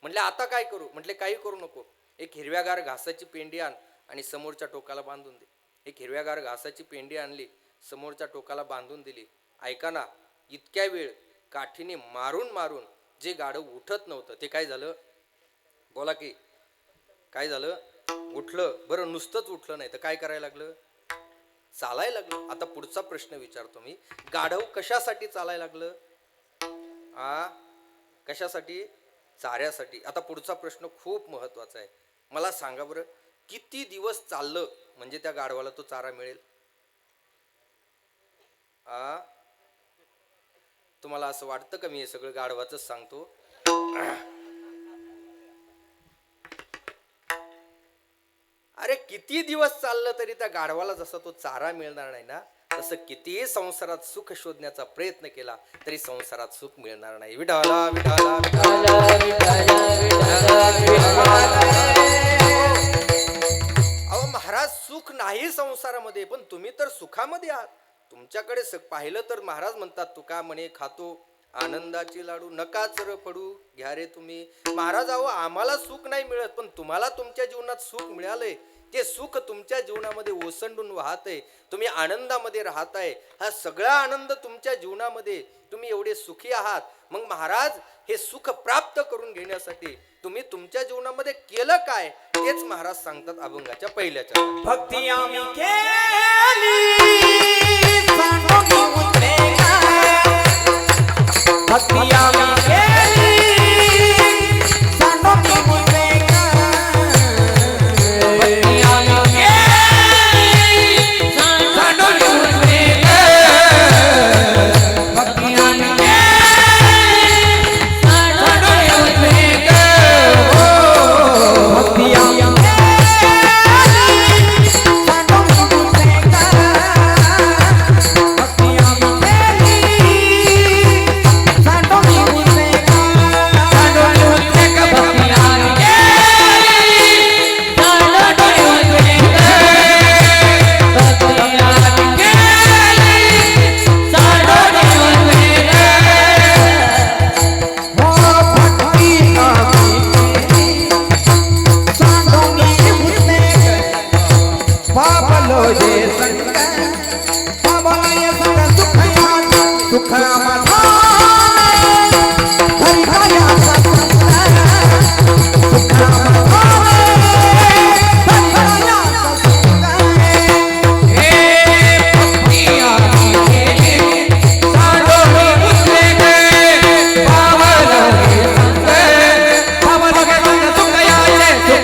म्हटले आता काय करू? म्हटले काही करू नको, एक हिरव्यागार घासाची पेंडी आण आणि समोरच्या टोकाला बांधून दे. एक हिरव्यागार घासाची पेंडी आणली, समोरच्या टोकाला बांधून दिली. ऐका ना, इतक्या वेळ काठीने मारून मारून जे गाढव उठत नव्हतं ते काय झालं? बोला की काय झालं? उठलं. बरं, नुसतंच उठलं नाही तर काय करायला लागलं? चालायला लागलं. आता पुढचा प्रश्न विचारतो मी, गाढव कशासाठी चालायला लागलं? कशासाठी? चाऱ्यासाठी. आता पुढचा प्रश्न खूप महत्वाचा आहे. मला सांगा बरं, किती दिवस चाललं म्हणजे त्या गाढवाला तो चारा मिळेल? तुम्हाला असं वाटतं का मी हे सगळं गाढवाचंच सांगतो? अरे किती दिवस चाललं तरी त्या गाढवाला जसा तो चारा मिळणार नाही ना, तसं कितीही संसारात सुख शोधण्याचा प्रयत्न केला तरी संसारात सुख मिळणार नाही. विठाला विठाला अहो महाराज, सुख नाही संसारामध्ये, पण तुम्ही तर सुखामध्ये आहात. तुमच्याकडे पाहिलं तर महाराज म्हणतात, तुका म्हणे खातो आनंदाची लाडू, नकाच र पडू घ्या रे तुम्ही. महाराज अहो, आम्हाला सुख नाही मिळत, पण तुम्हाला तुमच्या जीवनात सुख मिळालंय. ते सुख तुमच्या जीवनामध्ये ओसंडून वाहतंय, तुम्ही आनंदामध्ये राहताय. हा सगळा आनंद तुमच्या जीवनामध्ये, तुम्ही एवढे सुखी आहात. मग महाराज, हे सुख प्राप्त करून घेण्यासाठी तुम्ही तुमच्या जीवनामध्ये केलं काय, तेच महाराज सांगतात अभंगाच्या पहिल्याच्या. भक्ती आम्ही केली सांडोनी उतरे, भक्ती आम्ही केली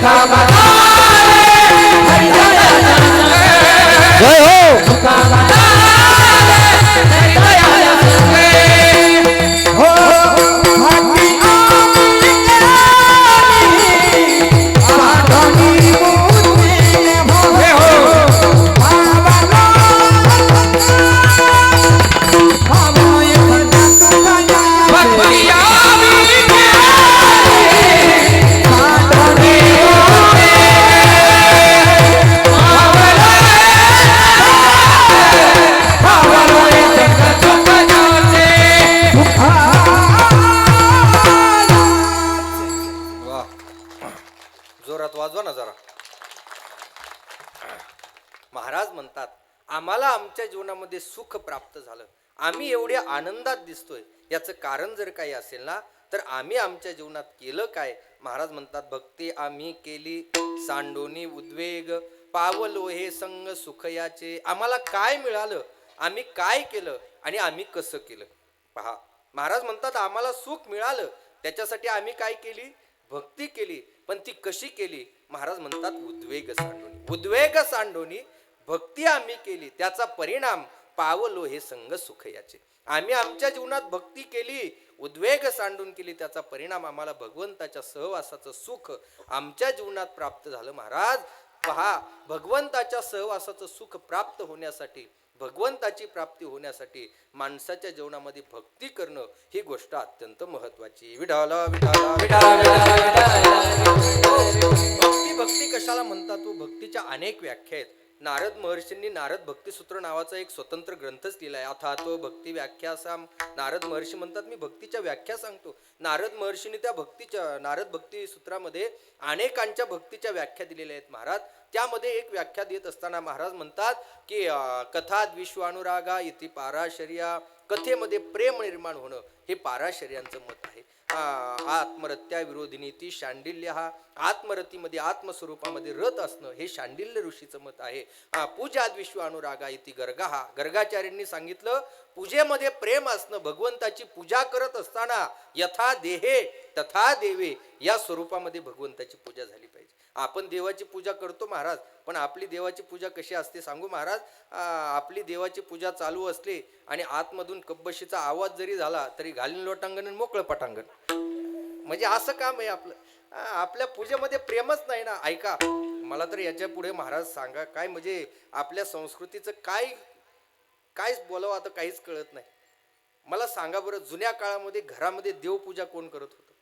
जय हो वा जोरात वाजवा ना जरा. महाराज म्हणतात आम्हाला आमच्या जीवनामध्ये सुख प्राप्त झालं, आम्ही एवढे आनंदात दिसतोय, याचं कारण जर काही असेल ना तर आम्ही आमच्या जीवनात केलं काय. महाराज म्हणतात भक्ती आम्ही केली सांडोनी उद्वेग पावलो हे संग सुखयाचे. आम्हाला काय मिळालं, आम्ही काय केलं आणि आम्ही कसं केलं. पहा महाराज म्हणतात आम्हाला सुख मिळालं त्याच्यासाठी आम्ही काय केली, भक्ती केली. पण ती कशी केली. महाराज म्हणतात उद्वेग सांडोनी. उद्वेग सांडोनी भक्ती आम्ही केली, त्याचा परिणाम पावलो हे संग सुखयाचे. आम्ही आमच्या जीवनात भक्ती केली, उद्वेग सांडून केली, त्याचा परिणाम आम्हाला भगवंताच्या सहवासाचं सुख आमच्या जीवनात प्राप्त झालं. महाराज पहा भगवंताच्या सहवासाचं सुख प्राप्त होण्यासाठी, भगवंताची प्राप्ती होण्यासाठी माणसाच्या जीवनामध्ये भक्ती करणं ही गोष्ट अत्यंत महत्वाची. विठाला विठाला भक्ती भक्ती कशाला म्हणतात. तो भक्तीच्या अनेक व्याख्या आहेत. नारद महर्षींनी नारद भक्तिसूत्र नावाचा एक स्वतंत्र ग्रंथच लिहिलाय. अथा तो भक्ती व्याख्या साम. नारद महर्षी म्हणतात मी भक्तीच्या व्याख्या सांगतो. नारद महर्षींनी त्या भक्तीच्या नारद भक्ती सूत्रामध्ये अनेकांच्या भक्तीच्या व्याख्या दिलेल्या आहेत. महाराज त्यामध्ये एक व्याख्या देत असताना महाराज म्हणतात की कथात विश्वानुरागा इति पाराशर्या. कथेमध्ये प्रेम निर्माण होणं हे पाराशर्यांचं मत आहे. आत्मरत्या विरोधिनी ती शांडिल्य. हा आत्मरतीमध्ये आत्मस्वरूपामध्ये रत असणं हे शांडिल्य ऋषीचं मत आहे. पूजाद विश्व अनुरागा इति गर्गा. हा गर्गाचार्यांनी सांगितलं पूजेमध्ये प्रेम असणं, भगवंताची पूजा करत असताना यथा देहे तथा देवे या स्वरूपामध्ये भगवंताची पूजा झाली पाहिजे. आपण देवाची पूजा करतो महाराज, पण आपली देवाची पूजा कशी असते सांगू महाराज. आपली देवाची पूजा चालू असली आणि आतमधून कब्बशीचा आवाज जरी झाला तरी घालीन लोटांगण आणि मोकळं पटांगण. म्हणजे असं काम आहे आपलं. आपल्या पूजेमध्ये प्रेमच नाही ना. ऐका मला तर याच्या पुढे महाराज सांगा काय म्हणजे आपल्या संस्कृतीचं काय बोलावं आता काहीच कळत नाही. मला सांगा बरं जुन्या काळामध्ये घरामध्ये देवपूजा कोण करत होतं.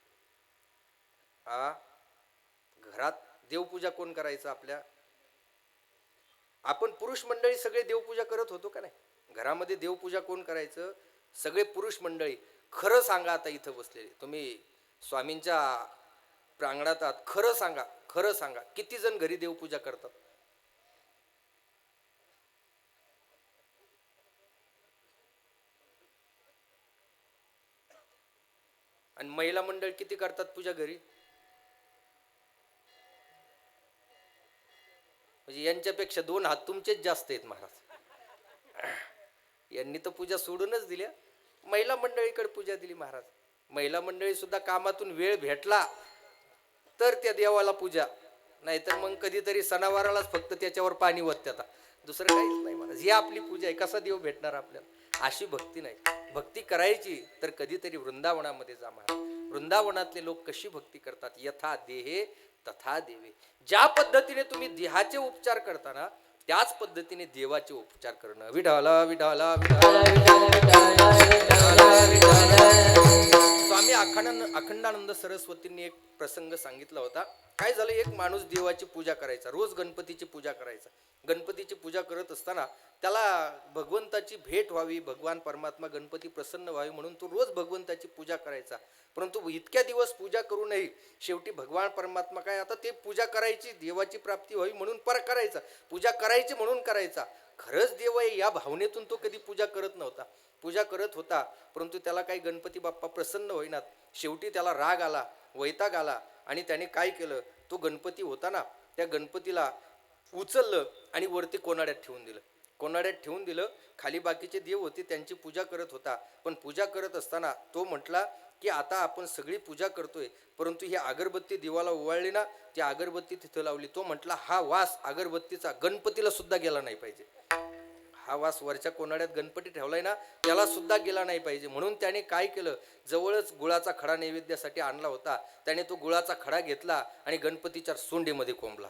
घरात देवपूजा कोण करायचं आपल्या. आपण पुरुष मंडळी सगळे देवपूजा करत होतो का नाही. घरामध्ये देवपूजा कोण करायचं, सगळे पुरुष मंडळी. खरं सांगा आता इथं बसलेले तुम्ही स्वामींच्या प्रांगणात आहात, खरं सांगा, खरं सांगा किती जण घरी देवपूजा करतात. आणि महिला मंडळ किती करतात पूजा घरी. म्हणजे यांच्यापेक्षा 2 हात तुमचेच जास्त आहेत महाराज. यांनी तर पूजा सोडूनच दिल्या, महिला मंडळीकडे पूजा दिली महाराज. महिला मंडळी सुद्धा कामातून वेळ भेटला तर त्या देवाला पूजा, नाहीतर मग कधीतरी सणावारालाच फक्त त्याच्यावर पाणी ओततात, दुसरं काहीच नाही महाराज. ही आपली पूजा आहे, कसा देव भेटणार आपल्याला. अशी भक्ती नाही. भक्ती करायची तर कधीतरी वृंदावनामध्ये जा महाराज. वृंदावनातले लोक कशी भक्ती करतात, यथा देहे तथा देवे. ज्या पद्धतीने तुम्ही देहाचे उपचार करताना त्याच पद्धतीने देवाचे उपचार करणं. विठाला विठाला स्वामी अखंडानंद सरस्वतींनी एक प्रसंग सांगितला होता. काय झालं, एक माणूस देवाची पूजा करायचा, रोज गणपतीची पूजा करायचा. गणपतीची पूजा करत असताना त्याला भगवंताची भेट व्हावी, भगवान परमात्मा गणपती प्रसन्न व्हावे म्हणून तो रोज भगवंताची पूजा करायचा. परंतु इतक्या दिवस पूजा करूनही शेवटी भगवान परमात्मा काय, आता ते पूजा करायची देवाची प्राप्ती व्हावी म्हणून करायचा, पूजा करायची म्हणून करायचा. खरंच देव आहे या भावनेतून तो कधी पूजा करत नव्हता. पूजा करत होता परंतु त्याला काही गणपती बाप्पा प्रसन्न होईनात. शेवटी त्याला राग आला, वैताग आला आणि त्याने काय केलं, तो गणपती होता ना त्या गणपतीला उचललं आणि वरती कोनाड्यात ठेवून दिलं. कोनाड्यात ठेवून दिलं. खाली बाकीचे देव होते त्यांची पूजा करत होता. पण पूजा करत असताना तो म्हटला की आता आपण सगळी पूजा करतोय, परंतु ही अगरबत्ती देवाला ओवाळली ना, ती अगरबत्ती तिथं लावली. तो म्हटला हा वास अगरबत्तीचा गणपतीला सुद्धा गेला नाही पाहिजे. हा वास वरच्या कोनाड्यात गणपती ठेवलाय ना, त्याला सुद्धा गेला नाही पाहिजे. म्हणून त्याने काय केलं, जवळच गुळाचा खडा नैवेद्यासाठी आणला होता. त्याने तो गुळाचा खडा घेतला आणि गणपतीच्या सोंडेमध्ये कोंबला.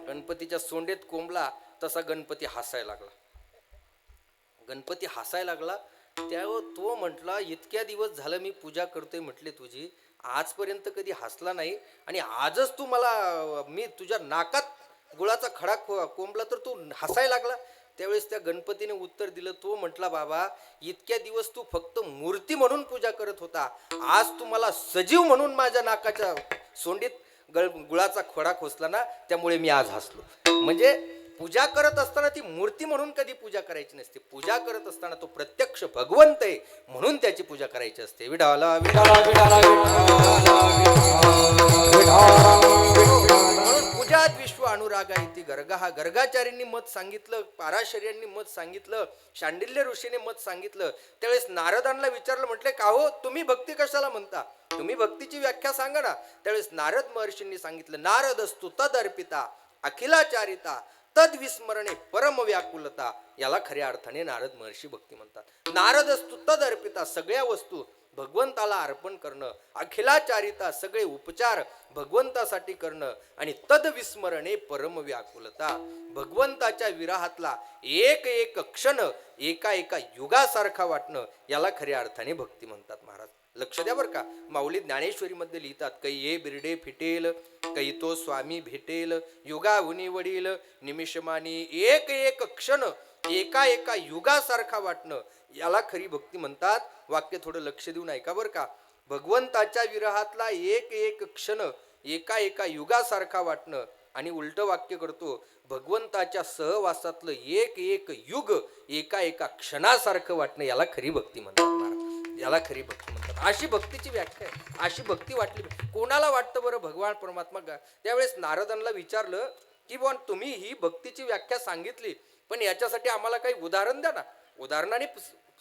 गणपतीच्या सोंडेत कोंबला तसा गणपती हसायला लागला. गणपती हसायला लागला. त्यावर तो म्हटला इतक्या दिवस झालं मी पूजा करतोय म्हटले तुझी, आजपर्यंत कधी हसला नाही आणि आजच तू मला, मी तुझ्या नाकात गुळाचा खडा कोंबला तर तू हसायला लागला. त्यावेळेस त्या गणपतीने उत्तर दिलं. तो म्हटला बाबा इतक्या दिवस तू फक्त मूर्ती म्हणून पूजा करत होता, आज तू मला सजीव म्हणून माझ्या नाकाच्या सोंडीत गुळाचा खडा खोसला ना, त्यामुळे मी आज हसलो. म्हणजे पूजा करत असताना ती मूर्ती म्हणून कधी पूजा करायची नसते. पूजा करत असताना तो प्रत्यक्ष भगवंत आहे म्हणून त्याची पूजा करायची असते. विठाला विठाला विठाला म्हणून पूजात विश्व अनुरागा इति गर्गा. गर्गाचार्यांनी मत सांगितलं, पाराशर्यांनी मत सांगितलं, शांडिल्य ऋषीने मत सांगितलं. त्यावेळेस नारदांना विचारलं, म्हटले का हो तुम्ही भक्ती कशाला म्हणता, तुम्ही भक्तीची व्याख्या सांगा ना. त्यावेळेस नारद महर्षींनी सांगितलं, नारदस्तु तद अर्पिता अखिलाचारिता तद विस्मरणे परम व्याकुलता. याला खऱ्या अर्थाने नारद महर्षी भक्ती म्हणतात. नारदस्तु तद अर्पिता, सगळ्या वस्तू भगवंताला अर्पण करणं, अखिलाचारिता सगळे उपचार भगवंतासाठी करणं, आणि तद विस्मरणे परम व्याकुलता, भगवंताच्या विराहातला एक एक क्षण एका एका युगासारखा वाटणं, याला खऱ्या अर्थाने भक्ती म्हणतात. महाराज लक्ष द्या बरं का, माऊली ज्ञानेश्वरी मध्ये लिहितात, कै ये बिरडे फिटेल कै तो स्वामी भेटेल, युगाहुनी वडील निमिषमानी, एक एक क्षण एका एका युगासारखा वाटणं, याला खरी भक्ती म्हणतात. वाक्य थोडं लक्ष देऊन ऐका बरं का. भगवंताच्या विरहातला एक एक क्षण एका एका युगासारखा वाटणं, आणि उलट वाक्य करतो, भगवंताच्या सहवासातलं एक एक युग एका एका क्षणासारखं वाटणं, याला खरी भक्ती म्हणतात. महाराज याला खरी भक्ती म्हणतात. अशी भक्तीची व्याख्या आहे. अशी भक्ती वाटली. कोणाला वाटतं बरं भगवान परमात्मा का? त्यावेळेस नारदांना विचारलं की बुवा तुम्ही ही भक्तीची व्याख्या सांगितली, पण याच्यासाठी आम्हाला काही उदाहरण द्या ना. उदाहरणाने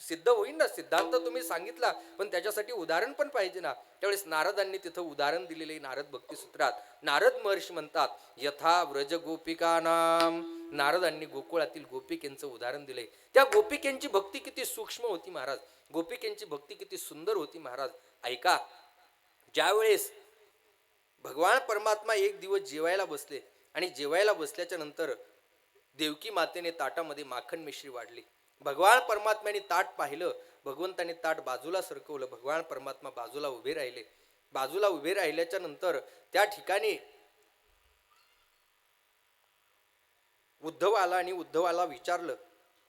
सिद्ध होईल ना, सिद्धांत तुम्ही सांगितला पण त्याच्यासाठी उदाहरण पण पाहिजे ना. त्यावेळेस नारदांनी तिथं उदाहरण दिलेले नारद भक्ती सूत्रात. नारद महर्षी म्हणतात, यथा व्रज गोपिकानाम. नारदांनी गोकुळातील गोपिकेंचं उदाहरण दिलंय. त्या गोपिकेंची भक्ती किती सूक्ष्म होती महाराज, गोपिकेंची भक्ती किती सुंदर होती महाराज. ऐका, ज्यावेळेस भगवान परमात्मा एक दिवस जेवायला बसले, आणि जेवायला बसल्याच्या नंतर देवकी मातेने ताटामध्ये माखन मिश्री वाढली. भगवान परमात्म्याने ताट पाहिलं, भगवंताने ताट बाजूला सरकवलं, भगवान परमात्मा बाजूला उभे राहिले. बाजूला उभे राहिल्याच्या नंतर त्या ठिकाणी उद्धव आला, आणि उद्धवाला विचारलं,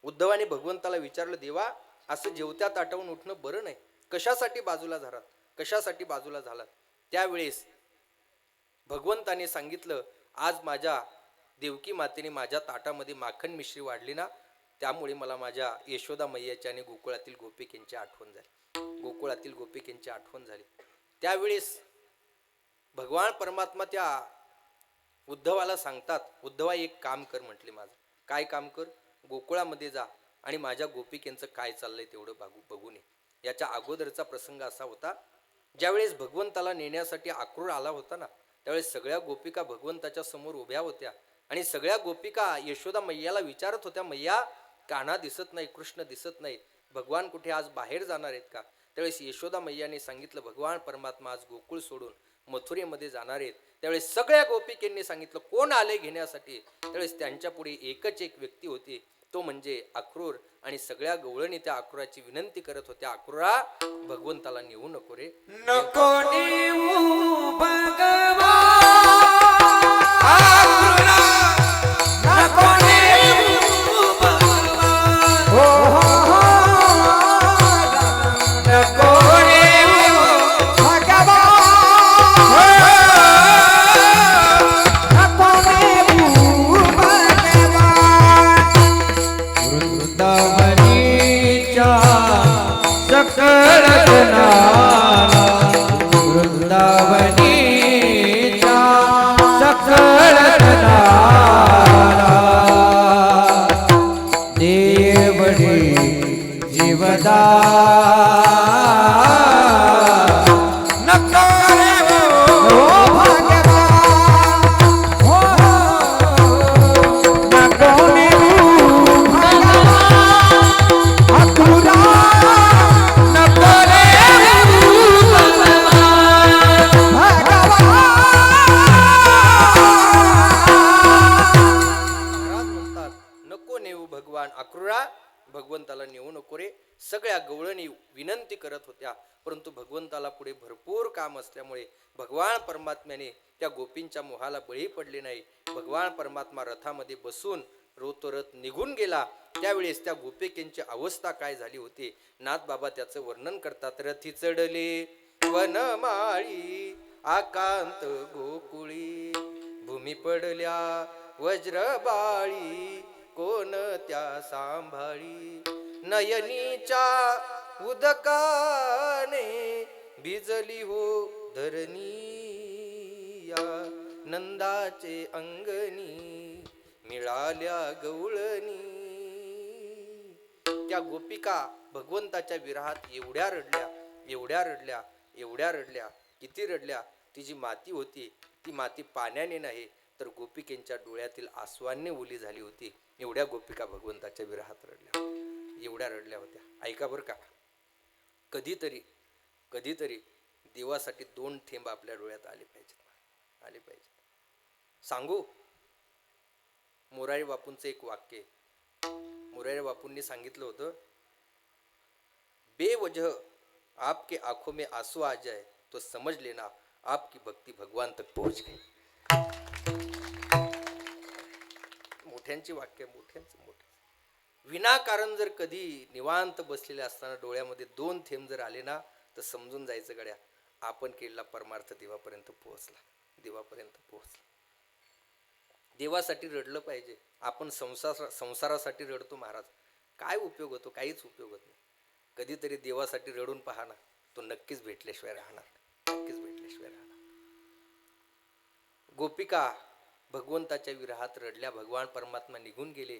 उद्धवाने भगवंताला विचारलं, देवा असं जेवत्या ताटावून उठणं बरं नाही, कशासाठी बाजूला झालात, कशासाठी बाजूला झालात. त्यावेळेस भगवंताने सांगितलं, आज माझ्या देवकी मातेने माझ्या ताटामध्ये माखन मिश्री वाढली ना, त्यामुळे मला माझ्या यशोदा मैयाची आणि गोकुळातील गोपिकेंची आठवण झाली. गोकुळातील गोपिकेंची आठवण झाली. त्यावेळेस भगवान परमात्मा त्या उद्धवाला सांगतात, उद्धवा एक काम कर म्हटले. माझं काय काम कर, गोकुळामध्ये जा आणि माझ्या गोपिकेंचं काय चाललंय तेवढं बघून ये. याच्या अगोदरचा प्रसंग असा होता, ज्यावेळेस भगवंताला नेण्यासाठी अक्रूर आला होता ना, त्यावेळेस सगळ्या गोपिका भगवंताच्या समोर उभ्या होत्या, आणि सगळ्या गोपिका यशोदा मैयाला विचारत होत्या, मैया कान्हा दिसत नाही, कृष्ण दिसत नाही, भगवान कुठे आज बाहेर जाणार आहेत का. त्यावेळेस यशोदा मैयाने सांगितलं, भगवान परमात्मा आज गोकुळ सोडून मथुरेमध्ये जाणार आहेत. त्यावेळेस सगळ्या गोपिकेंनी सांगितलं, कोण आले घेण्यासाठी. त्यावेळेस त्यांच्या पुढे एकच एक व्यक्ती होती, तो म्हणजे अक्रूर. आणि सगळ्या गवळणी त्या अक्रूराची विनंती करत होत्या, अक्रूरा भगवंताला नेऊ नको रे, नको नेऊ भगवान, नको नेऊ भगवान, नको नेऊ भगवान, नको नेऊ भगवान. वृंदावनीच्या सकळ जनाला, वृंदावनीच्या भगवान अक्रूरा भगवंताला नेऊ नको रे. सगळ्या गवळणी विनंती करत होत्या, परंतु भगवंताला पुढे भरपूर काम असल्यामुळे भगवान परमात्म्याने त्या गोपींच्या मोहाला बळी पडले नाही. भगवान परमात्मा रथामध्ये बसून रोतोरथ निघून गेला. त्यावेळेस त्या गोपिकेंची अवस्था काय झाली होती नाथ बाबा त्याचं वर्णन करतात. रथी चढले वनमाळी आकांत गोकुळी, भूमी पडल्या वज्रबाळी कोण त्या सांभाळी. नयनीच्या उदकाने भिजली हो धरणी, या नंदाचे अंगणी मिळाल्या गवळणी. त्या गोपिका भगवंताच्या विरहात एवढ्या रडल्या, एवढ्या रडल्या, एवढ्या रडल्या. किती रडल्या. ती जी माती होती ती माती पाण्याने नाही तर गोपिकेंच्या डोळ्यातील आसवांनी ओली झाली होती. एवढ्या गोपिका भगवंताच्या विरहात रडल्या, एवढ्या रडल्या होत्या. ऐका बरं का, कधीतरी कधीतरी देवासाठी 2 थेंब आपल्या डोळ्यात आले पाहिजेत, आले पाहिजे. सांगू मोरारी बापूंचं एक वाक्य. मोरारी बापूंनी सांगितलं होतं, बेवजह आपके आंखों में आंसू आ जाए तो समझ लेना आपकी भक्ति भगवान तक पहुंच गई. मोठ्यांची वाक्य, मोठ्यांचं मोठं. विनाकारण जर कधी निवांत बसलेले असताना डोळ्यामध्ये 2 थेंब जर आले ना तर समजून जायचं गड्या आपण केलेला परमार्थ देवापर्यंत पोहोचला, देवापर्यंत पोहोचला. देवासाठी रडलं पाहिजे. आपण संसारासाठी रडतो महाराज, काय उपयोग होतो? काहीच उपयोग होत नाही. कधीतरी देवासाठी रडून पहा ना, तो नक्कीच भेटल्याशिवाय राहणार, नक्कीच भेटल्याशिवाय राहणार. गोपिका भगवंताच्या विरहात रडल्या. भगवान परमात्मा निघून गेले.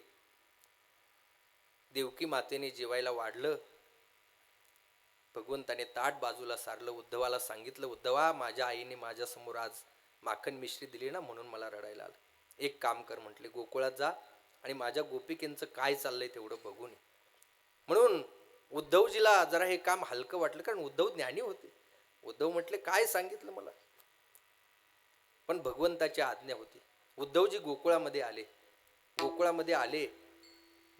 देवकी मातेने जेवायला वाढलं. भगवंताने ताट बाजूला सारलं. उद्धवाला सांगितलं, उद्धवा माझ्या आईने माझ्या समोर आज माखन मिश्री दिली ना म्हणून मला रडायला आलं. एक काम कर म्हटले, गोकुळात जा आणि माझ्या गोपिकेंचं काय चाललंय तेवढं बघून. म्हणून उद्धवजीला जरा हे काम हलकं वाटलं, कारण उद्धव ज्ञानी होते. उद्धव म्हटले काय सांगितलं मला, पण भगवंताची आज्ञा होती. उद्धवजी गोकुळामध्ये आले. गोकुळामध्ये आले.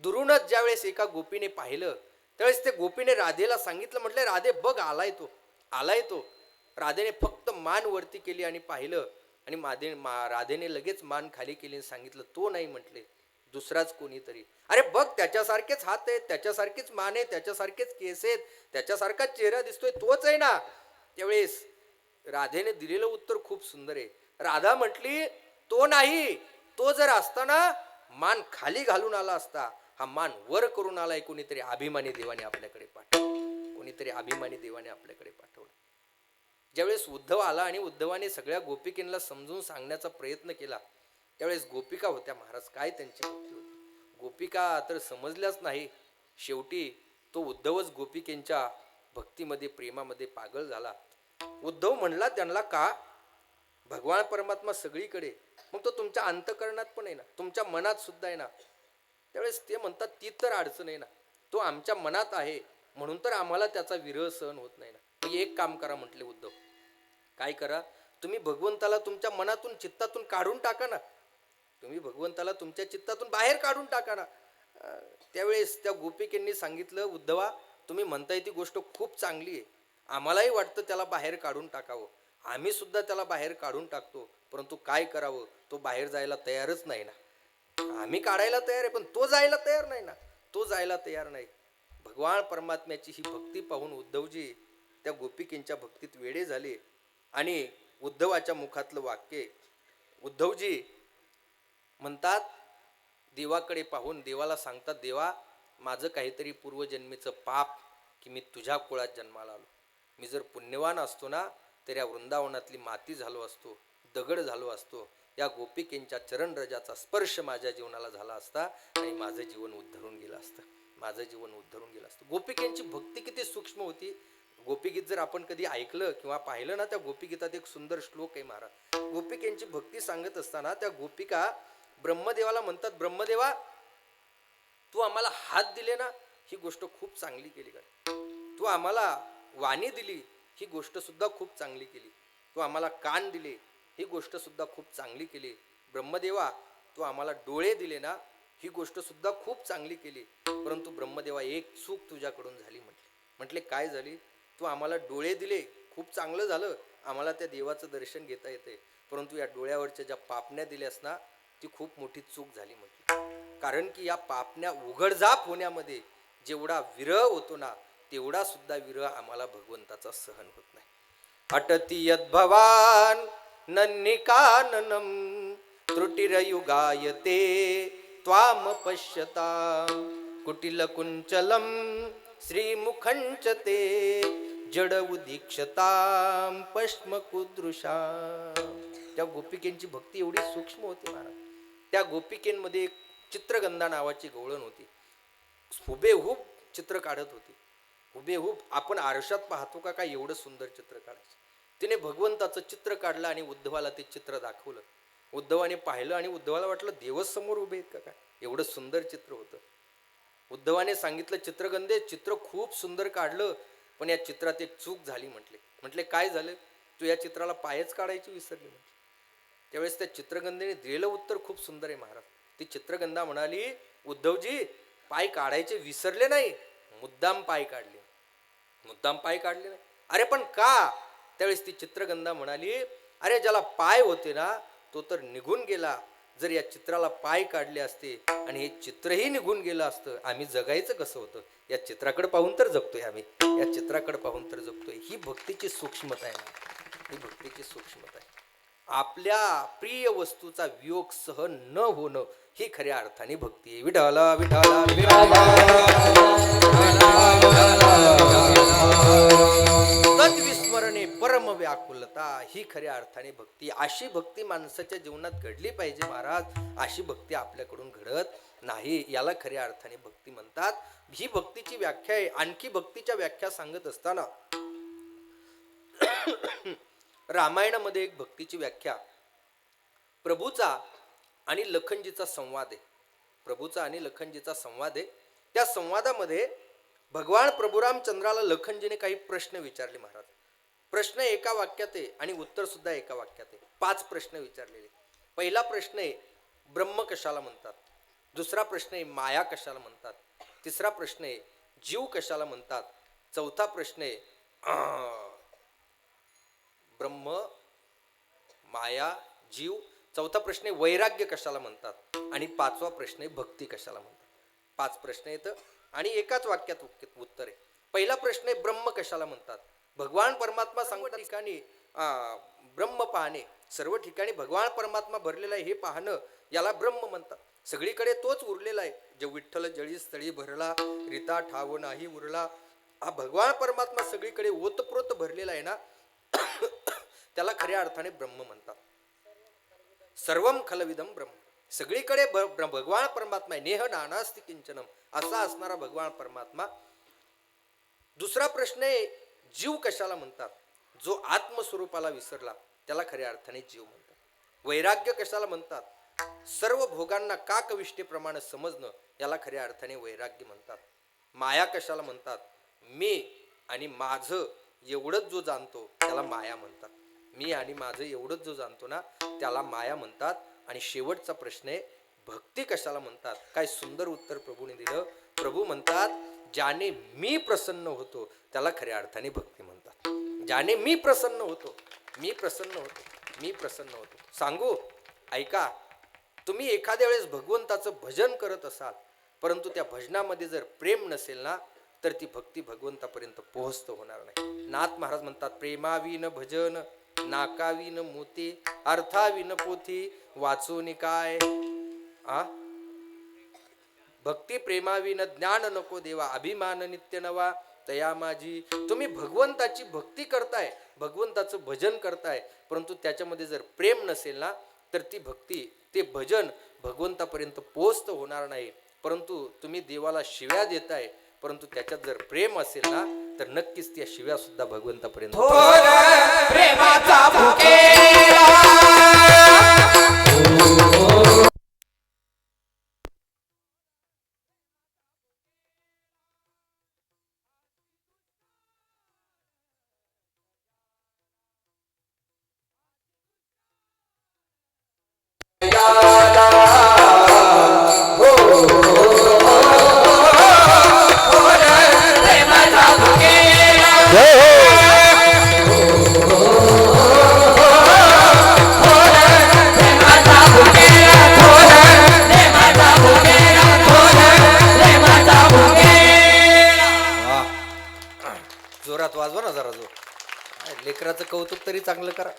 दुरूनच ज्यावेळेस एका गोपीने पाहिलं त्यावेळेस ते गोपीने राधेला सांगितलं, म्हटलं राधे बघ आलाय तो, आलाय तो. राधेने फक्त मान वरती केली आणि पाहिलं आणि राधेने लगेच मान खाली केली आणि सांगितलं तो नाही म्हटले, दुसराच कोणीतरी. अरे बघ त्याच्यासारखेच हात आहेत, त्याच्यासारखीच मान आहे, त्याच्यासारखेच केस आहेत, त्याच्यासारखाच चेहरा दिसतोय, तोच आहे ना. त्यावेळेस राधेने दिलेलं उत्तर खूप सुंदर आहे. राधा म्हटली तो नाही, तो जर असताना मान खाली घालून आला असता, हा मान वर करून आलाय कोणीतरी अभिमानी देवाने आपल्याकडे पाठवलं, कोणीतरी अभिमानी देवाने आपल्याकडे पाठवलं. ज्यावेळेस उद्धव आला आणि उद्धवाने सगळ्या गोपिकेंना समजून सांगण्याचा प्रयत्न केला त्यावेळेस गोपिका होत्या महाराज, काय त्यांची भक्ती होती. गोपिका तर समजल्याच नाही. शेवटी तो उद्धवच गोपिकेंच्या भक्तीमध्ये प्रेमामध्ये पागल झाला. उद्धव म्हणला त्यांना का भगवान परमात्मा सगळीकडे, मग तो तुमच्या अंतःकरणात पण आहे ना, तुमच्या मनात सुद्धा आहे ना. त्यावेळेस ते म्हणतात ती तर अडचण आहे ना, तो आमच्या मनात आहे म्हणून तर आम्हाला त्याचा विरह सहन होत नाही ना. मग एक काम करा म्हटले उद्धव, काय करा, तुम्ही भगवंताला तुमच्या मनातून चित्तातून काढून टाका ना, तुम्ही भगवंताला तुमच्या चित्तातून बाहेर काढून टाका ना. त्यावेळेस त्या गोपिकेंनी सांगितलं, उद्धवा तुम्ही म्हणताय ती गोष्ट खूप चांगली आहे, आम्हालाही वाटतं त्याला बाहेर काढून टाकावं, आम्ही सुद्धा त्याला बाहेर काढून टाकतो, परंतु काय करावं, तो बाहेर जायला तयारच नाही ना. आम्ही काढायला तयार आहे पण तो जायला तयार नाही ना, तो जायला तयार नाही. भगवान परमात्म्याची ही भक्ती पाहून उद्धवजी त्या गोपिकेंच्या भक्तीत वेडे झाले. आणि उद्धवाच्या मुखातलं वाक्य, उद्धवजी म्हणतात देवाकडे पाहून देवाला सांगतात, देवा माझं काहीतरी पूर्वजन्मीचं पाप की मी तुझ्या कुळात जन्माला आलो, मी जर पुण्यवान असतो ना तर या वृंदावनातली माती झालो असतो, दगड झालो असतो, या गोपिकेंच्या चरणरजाचा स्पर्श माझ्या जीवनाला झाला असता आणि माझं जीवन उद्धरून गेलं असतं, माझं जीवन उद्धरून गेलं असतं. गोपिकेंची भक्ती किती सूक्ष्म होती. गोपीगीत जर आपण कधी ऐकलं किंवा पाहिलं ना, त्या गोपीगीतात एक सुंदर श्लोक आहे महाराज. गोपिकेंची भक्ती सांगत असताना त्या गोपिका ब्रह्मदेवाला म्हणतात, ब्रह्मदेवा तू आम्हाला हात दिले ना ही गोष्ट खूप चांगली केली का, तू आम्हाला वाणी दिली ही गोष्ट सुद्धा खूप चांगली केली, तू आम्हाला कान दिले ही गोष्ट सुद्धा खूप चांगली केली. ब्रह्मदेवा तू आम्हाला डोळे दिले ना ही गोष्ट सुद्धा खूप चांगली केली, परंतु ब्रह्मदेवा एक चूक तुझ्याकडून झाली म्हटले काय झाली? तू आम्हाला डोळे दिले, खूप चांगलं झालं, आम्हाला त्या देवाचं दर्शन घेता येते, परंतु या डोळ्यावरच्या ज्या पापण्या दिल्यास ना ती खूप मोठी चूक झाली म्हटली. कारण की या पापण्या उघडझाप होण्यामध्ये जेवढा विरह होतो ना तेवढा सुद्धा विरह आम्हाला भगवंताचा सहन होत नाही. अटति यद्भवान नन्निकाननम त्रुटिरयुगायते त्वाम पश्यताम कुटिलकुंचलम श्रीमुखंच ते जड उदीक्षताम पश्मकुदृशा. त्या गोपिकेंची भक्ती एवढी सूक्ष्म होती महाराज. त्या गोपिकेंमध्ये एक चित्रगंधा नावाची गवळण होती, हुबेहूब चित्र काढत होती. हुबेहूब आपण आरशात पाहतो का काय एवढं सुंदर चित्र काढायचं. तिने भगवंताचं चित्र काढलं आणि उद्धवाला ते चित्र दाखवलं. उद्धवाने पाहिलं आणि उद्धवाला वाटलं देवच समोर उभे आहेत का काय, एवढं सुंदर चित्र होतं. उद्धवाने सांगितलं चित्रगंधे चित्र खूप सुंदर काढलं, पण या चित्रात एक चूक झाली म्हटले काय झालं? तू या चित्राला पायच काढायची विसरली म्हटले. त्यावेळेस त्या चित्रगंधेने दिलेलं उत्तर खूप सुंदर आहे महाराज. ती चित्रगंधा म्हणाली उद्धवजी पाय काढायचे विसरले नाही, मुद्दाम पाय काढले नाही. अरे पण का? त्यावेळेस ती चित्रगंधा म्हणाली अरे ज्याला पाय होते ना तो तर निघून गेला. जर या चित्राला पाय काढले असते आणि हे चित्रही निघून गेलं असतं, आम्ही जगायचं कसं होतं? या चित्राकडे पाहून तर जगतोय आम्ही, या चित्राकडे पाहून तर जगतोय. ही भक्तीची सूक्ष्मता आहे, ही भक्तीची सूक्ष्मता आहे. आपल्या प्रिय वस्तूचा वियोग सहन न होणं ही खऱ्या अर्थाने भक्ती आहे. विठाला विठाला तद्विस्मरणे परम व्याकुलता ही खऱ्या अर्थाने भक्ती. अशी भक्ती माणसाच्या जीवनात घडली पाहिजे महाराज. अशी भक्ती आपल्याकडून घडत नाही, याला खऱ्या अर्थाने भक्ती म्हणतात. ही भक्तीची व्याख्या आहे. आणखी भक्तीच्या व्याख्या सांगत असताना रामायणामध्ये एक भक्तीची व्याख्या प्रभूचा आणि लखनजीचा संवाद आहे. प्रभूचा आणि लखनजीचा संवाद आहे. त्या संवादामध्ये भगवान प्रभू रामचंद्राला लखनजीने काही प्रश्न विचारले महाराज. प्रश्न एका वाक्यात आहे आणि उत्तर सुद्धा एका वाक्यात आहे. 5 प्रश्न विचारलेले. पहिला प्रश्न आहे ब्रह्म कशाला म्हणतात. दुसरा प्रश्न आहे माया कशाला म्हणतात. तिसरा प्रश्न आहे जीव कशाला म्हणतात. चौथा प्रश्न आहे ब्रह्म माया जीव. चौथा प्रश्न आहे वैराग्य कशाला म्हणतात. आणि 5वा प्रश्न आहे भक्ती कशाला म्हणतात. 5 प्रश्न येतं आणि एकाच वाक्यात उत्तर आहे. पहिला प्रश्न आहे ब्रह्म कशाला म्हणतात. भगवान परमात्मा सांगतात ठिकाणी ब्रह्म पाहणे, सर्व ठिकाणी भगवान परमात्मा भरलेला आहे हे पाहणं याला ब्रह्म म्हणतात. सगळीकडे तोच उरलेला आहे. जे विठ्ठल जळी स्थळी भरला रीता ठाव नाही उरला. हा भगवान परमात्मा सगळीकडे ओतप्रोत भरलेला आहे ना त्याला खऱ्या अर्थाने ब्रह्म म्हणतात. सर्वम खलविदम ब्रह्म. सगळीकडे भगवान परमात्मा आहे. नेह नानास्ति किंचनम असा असणारा भगवान परमात्मा. दुसरा प्रश्न आहे जीव कशाला म्हणतात. जो आत्मस्वरूपाला विसरला त्याला खऱ्या अर्थाने जीव म्हणतात. वैराग्य कशाला म्हणतात. सर्व भोगांना काकविष्टेप्रमाणे समजणं याला खऱ्या अर्थाने वैराग्य म्हणतात. माया कशाला म्हणतात. मी आणि माझं एवढंच जो जाणतो त्याला माया म्हणतात. मी आणि माझं एवढंच जो जाणतो ना त्याला माया म्हणतात. आणि शेवटचा प्रश्न आहे भक्ती कशाला म्हणतात. काय सुंदर उत्तर प्रभूने दिलं. प्रभू म्हणतात ज्याने मी प्रसन्न होतो त्याला खऱ्या अर्थाने भक्ती म्हणतात. ज्याने मी प्रसन्न होतो, मी प्रसन्न होतो, मी प्रसन्न होतो. सांगू ऐका, तुम्ही एखाद्या वेळेस भगवंताचं भजन करत असाल परंतु त्या भजनामध्ये जर प्रेम नसेल ना तर ती भक्ती भगवंतापर्यंत पोहोचत होणार नाही. नाथ महाराज म्हणतात प्रेमाविन भजन नाकाविन मोती अर्थाविन पोथी वाचून काय. भक्ती प्रेमाविन ज्ञान नको देवा अभिमान नित्य नवा तया माझी. तुम्ही भगवंताची भक्ती करताय, भगवंताचं भजन करताय, परंतु त्याच्यामध्ये जर प्रेम नसेल ना तर ती भक्ती ते भजन भगवंतापर्यंत पोहोचत होणार नाही. परंतु तुम्ही देवाला शिव्या देताय परंतु त्याच्यात जर प्रेम असेल ना तर नक्कीच त्या शिव्या सुद्धा भगवंतापर्यंत प्रेमाचा भुकेला हो कौतुक तरी चांगलं करा.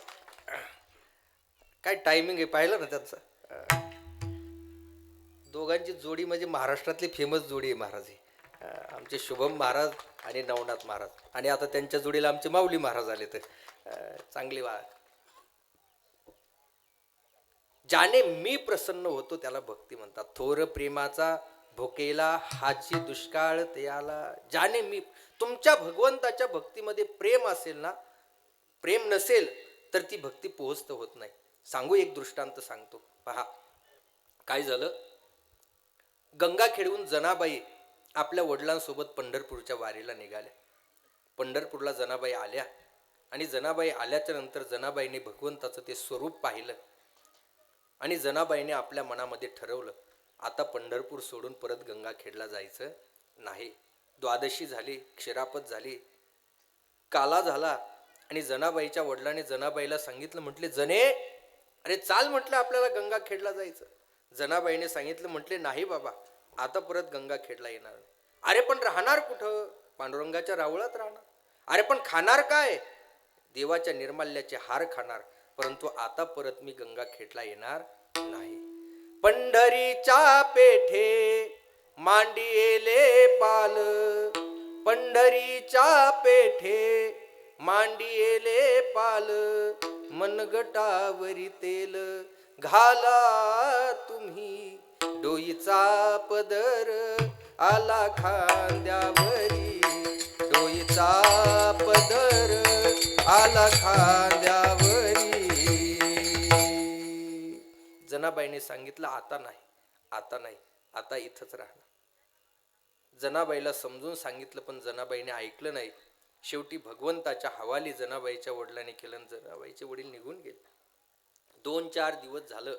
काय टायमिंग आहे पाहिलं ना त्यांचं. दोघांची जोडी म्हणजे महाराष्ट्रातली फेमस जोडी आहे महाराज ही. आमचे शुभम महाराज आणि नवनाथ महाराज, आणि आता त्यांच्या जोडीला आमचे माऊली महाराज आले. तर चांगली वा. ज्याने मी प्रसन्न होतो त्याला भक्ती म्हणतात. थोर प्रेमाचा भोकेला हाची दुष्काळ त्याला. ज्याने मी, तुमच्या भगवंताच्या भक्तीमध्ये प्रेम असेल ना, प्रेम नसेल तर ती भक्ती पोहोचत होत नाही. सांगू एक दृष्टांत सांगतो पहा. काय झालं, गंगाखेडहून जनाबाई आपल्या वडिलांसोबत पंढरपूरच्या वारीला निघाल्या. पंढरपूरला जनाबाई आल्या आणि जनाबाई आल्याच्या नंतर जनाबाईने भगवंताचं ते स्वरूप पाहिलं आणि जनाबाईने आपल्या मनामध्ये ठरवलं, आता पंढरपूर सोडून परत गंगाखेडला जायचं नाही. द्वादशी झाली, क्षीरापत झाली, काला झाला आणि जनाबाईच्या वडिलांनी जनाबाईला सांगितलं, म्हटले जने अरे चाल, म्हटलं आपल्याला गंगाखेडला जायचं. जनाबाईने सांगितलं, म्हटले नाही बाबा, आता परत गंगाखेडला येणार. अरे पण राहणार कुठं? पांडुरंगाच्या रावळात राहणार. अरे पण खाणार काय? देवाच्या निर्माल्याचे हार खाणार. परंतु आता परत मी गंगाखेडला येणार नाही. पंढरीच्या पेठे मांडियेले पाल, पंढरीच्या पेठे मांडियेले पाल, मनगटावरी तेल घाला तुम्ही, डोईचा पदर आला खांद्यावरी, डोईचा पदर आला खांद्यावरी. जनाबाईने सांगितलं, आता नाही, आता नाही, आता इथंच राहणार. जनाबाईला समजून सांगितलं पण जनाबाईने ऐकलं नाही. शेवटी भगवंताच्या हवाली जनाबाईच्या वडिलांनी केलं. जनाबाईचे वडील निघून गेले. 2-4 दिवस झालं.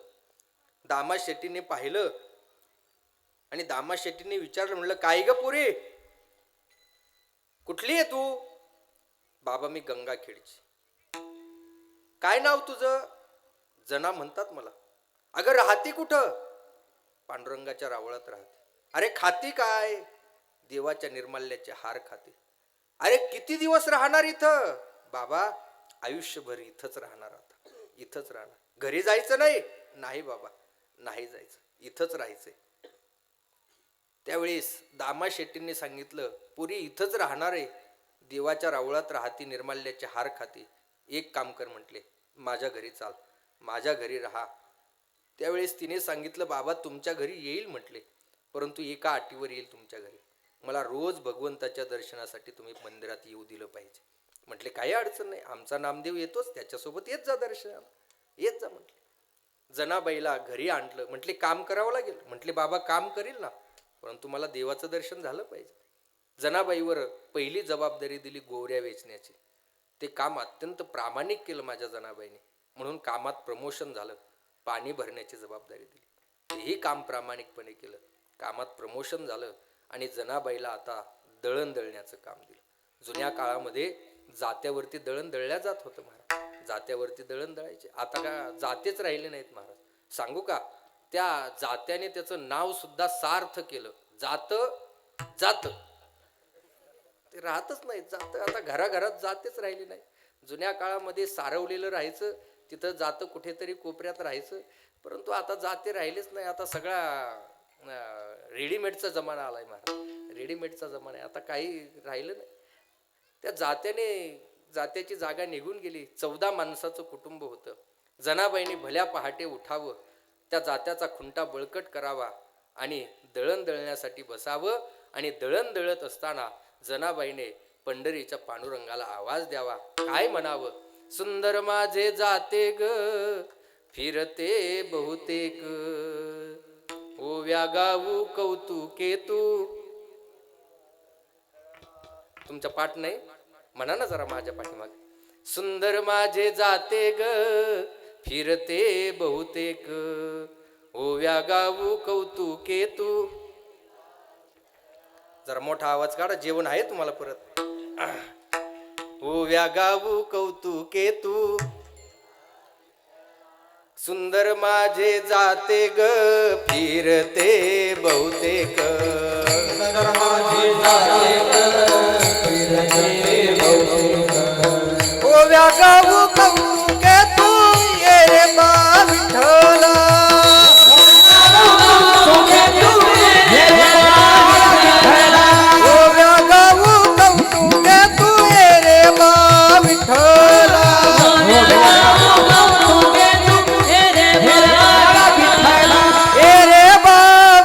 दामा शेट्टीने पाहिलं आणि दामा शेट्टीने विचारलं, म्हणलं काय ग पुरी, कुठली आहे तू? बाबा मी गंगाखेडची. काय नाव तुझं? जना म्हणतात मला. अगं राहती कुठं? पांडुरंगाच्या रावळात राहते. अरे खाती काय? देवाच्या निर्माल्याचे हार खाते. अरे किती दिवस राहणार इथं? बाबा आयुष्यभर इथंच राहणार, आता इथंच राहणार. घरी जायचं नाही? नाही बाबा, नाही जायचं, इथंच राहायचंय. त्यावेळेस दामा शेट्टींनी सांगितलं, पुरी इथंच राहणार आहे, देवाच्या रावळात राहती, निर्माल्याचे हार खाती. एक काम कर म्हटले, माझ्या घरी चाल, माझ्या घरी राहा. त्यावेळेस तिने सांगितलं, बाबा तुमच्या घरी येईल म्हटले, परंतु एका अटीवर येईल तुमच्या घरी. मला रोज भगवंताच्या दर्शनासाठी तुम्ही मंदिरात येऊ दिलं पाहिजे. म्हटले काही अडचण नाही, आमचा नामदेव येतोच, त्याच्यासोबत येत जा दर्शनाला, येत जा म्हटले. जनाबाईला घरी आणलं. म्हटले काम करावं लागेल. म्हटले बाबा काम करील ना, परंतु मला देवाचं दर्शन झालं पाहिजे. जनाबाईवर पहिली जबाबदारी दिली गोवऱ्या वेचण्याची. ते काम अत्यंत प्रामाणिक केलं माझ्या जनाबाईने, म्हणून कामात प्रमोशन झालं. पाणी भरण्याची जबाबदारी दिली, तेही काम प्रामाणिकपणे केलं, कामात प्रमोशन झालं. आणि जनाबाईला आता दळण दळण्याचं काम दिलं. जुन्या काळामध्ये जात्यावरती दळण दळल्या जात होतं महाराज, जात्यावरती दळण दळायचे. आता का जातेच राहिले नाहीत महाराज. सांगू का, त्या जात्याने त्याचं नाव सुद्धा सार्थ केलं. जात जात ते राहतच नाही, जात आता घराघरात जातेच राहिली नाही. जुन्या काळामध्ये सारवलेलं राहायचं, तिथं जातं कुठेतरी कोपऱ्यात राहायचं, परंतु आता जाते राहिलेच नाही. आता सगळा रेडीमेडचा जमाना आलाय महाराज, रेडीमेडचा जमाना आहे, आता काही राहिलं नाही. त्या जात्याची जागा निघून गेली. 14 माणसाचं कुटुंब होतं. जनाबाईने भल्या पहाटे उठावं, त्या जात्याचा खुंटा बळकट करावा आणि दळण दळण्यासाठी बसावं. आणि दळण दळत असताना जनाबाईने पंढरीच्या पांडुरंगाला आवाज द्यावा. काय म्हणावं? सुंदर माझे जाते ग फिरते बहुतेक, ओव्या गाऊ कौतुके तू. तुमचा पाठ नाही, म्हणा ना जरा माझ्या पाठीमागे. सुंदर माझे जाते ग फिरते बहुतेक, ओव्या गाऊ कौतुके तू. जरा मोठा आवाज काढा, जेवण आहे तुम्हाला परत. ओव्या गाऊ कौतुके तू, सुंदर माझे जाते ग फिरते बहुतेक, सुंदर माझे जाते ग फिरते बहुतेक, ओव्या गाऊ कौतुके तू ये रे बा विठ्ठला ओव्या गाऊ कौतुके तू ये रे बा विठ्ठला ये रे बा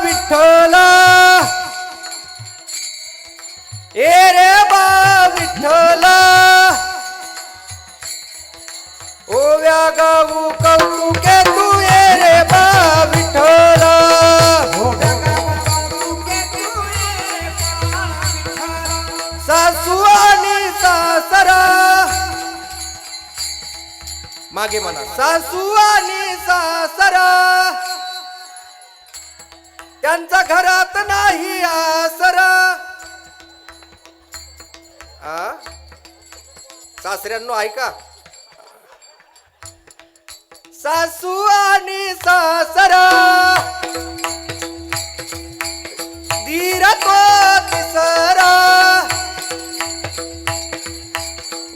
विठ्ठला ये रे बा विठ्ठला ओव्या गाऊ कौतुके तू ये रे बा विठ्ठला सासू आणि सासरा मागे म्हणा सासू आणि सासरा त्यांचा घरात नाही आसरा सासऱ्यांनो ऐका सासू आणि सासरा धीर तो तिसरा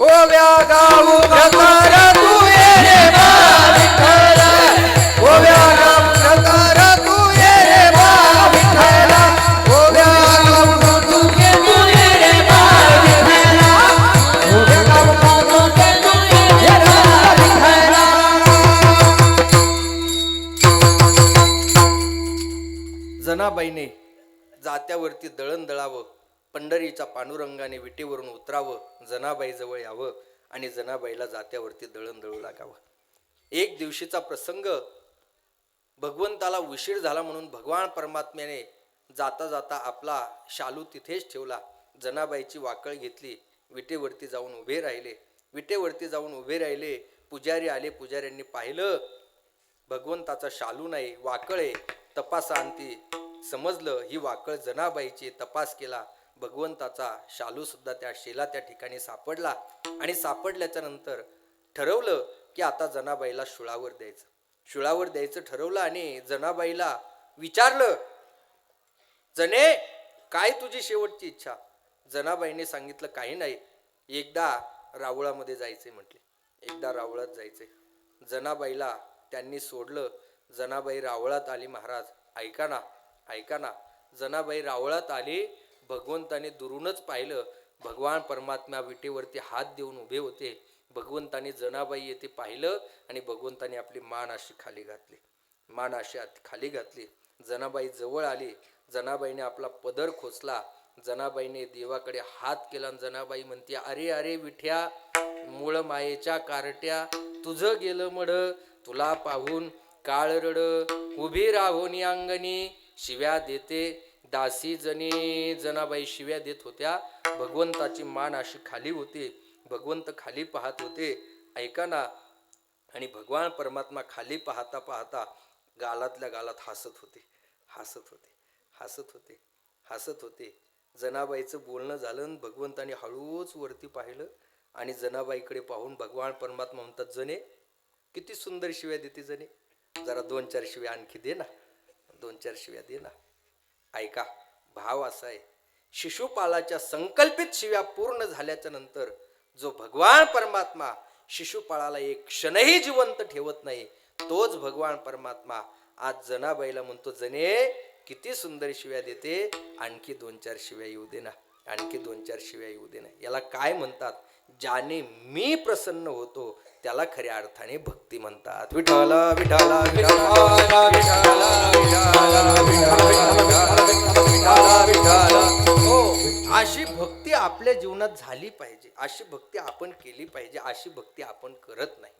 ओव्या गाऊ प्रकार तू ये रे बा विठ्ठला ओव्या गाऊ प्रकार तू ये रे बा विठ्ठला ओव्या गाऊ कौतुके तू ये रे बा विठ्ठला ओव्या गाऊ कौतुके तू ये रे बा विठ्ठला जनाबाईने जात्यावरती दळण दळावं पंढरीच्या पांडुरंगाने विटेवरून उतरावं जनाबाई जवळ यावं आणि जनाबाईला जात्यावरती दळण दळू लागावं. एक दिवशीचा प्रसंग भगवंताला उशीर झाला म्हणून भगवान परमात्म्याने जाता जाता आपला शालू तिथेच ठेवला. जनाबाईची वाकळ घेतली, विटेवरती जाऊन उभे राहिले. विटेवरती जाऊन उभे राहिले. पुजारी आले. पुजाऱ्यांनी पाहिलं भगवंताचा शालू नाही, वाकळ आहे. तपासा आणती समजलं ही वाकळ जनाबाईची. तपास केला, भगवंताचा शालू सुद्धा त्या शेला त्या ठिकाणी सापडला. आणि सापडल्याच्या नंतर ठरवलं की आता जनाबाईला शुळावर द्यायचं. शुळावर द्यायचं ठरवलं आणि जनाबाईला विचारलं, जने काय तुझी शेवटची इच्छा? जनाबाईने सांगितलं काही नाही, एकदा रावळामध्ये जायचे म्हटले, एकदा रावळात जायचे. जनाबाईला त्यांनी सोडलं. जनाबाई रावळात आली. महाराज ऐका ना, ऐका ना. जनाबाई रावळात आली. भगवंताने दुरूनच पाहिलं, भगवान परमात्मा विटेवरती हात देऊन उभे होते. भगवंताने जनाबाई येथे पाहिलं आणि भगवंताने आपली मान अशी खाली घातली, मान अशी खाली घातली. जनाबाई जवळ आली. जनाबाईने आपला पदर खोचला. जनाबाईने देवाकडे हात केला आणि जनाबाई म्हणते, अरे अरे विठ्या मूळ मायेच्या कारट्या, तुझं गेलं मड तुला पाहून काळ रड, उभी राहोनी अंगणी शिव्या देते दासी जनी. जनाबाई शिव्या देत होत्या. भगवंताची मान अशी खाली होती. भगवंत खाली पाहत होते. ऐका ना. आणि भगवान परमात्मा खाली पाहता पाहता गालातल्या गालात हसत होते, हसत होते, हसत होते, हसत होते. जनाबाईचं बोलणं झालं. भगवंताने हळूच वरती पाहिलं आणि जनाबाईकडे पाहून भगवान परमात्मा म्हणतात, जने किती सुंदर शिव्या देते जने, जरा 2-4 शिव्या आणखी दे ना, 2-4 शिव्या दे ना. ऐका, भाव असा आहे, शिशुपालाच्या संकल्पित शिव्या पूर्ण झाल्याच्या नंतर जो भगवान परमात्मा शिशुपाळाला एक क्षणही जिवंत ठेवत नाही, तोच भगवान परमात्मा आज जनाबाईला म्हणतो, जने किती सुंदर शिव्या देते, आणखी 2-4 शिव्या येऊ दे ना, आणखी 2-4 शिव्या येऊ दे ना. याला काय म्हणतात? ज्याने मी प्रसन्न होतो त्याला खऱ्या अर्थाने भक्ती म्हणतात. विठ्ठल विठ्ठल हो, अशी भक्ती आपल्या जीवनात झाली पाहिजे, अशी भक्ती आपण केली पाहिजे. अशी भक्ती आपण करत नाही.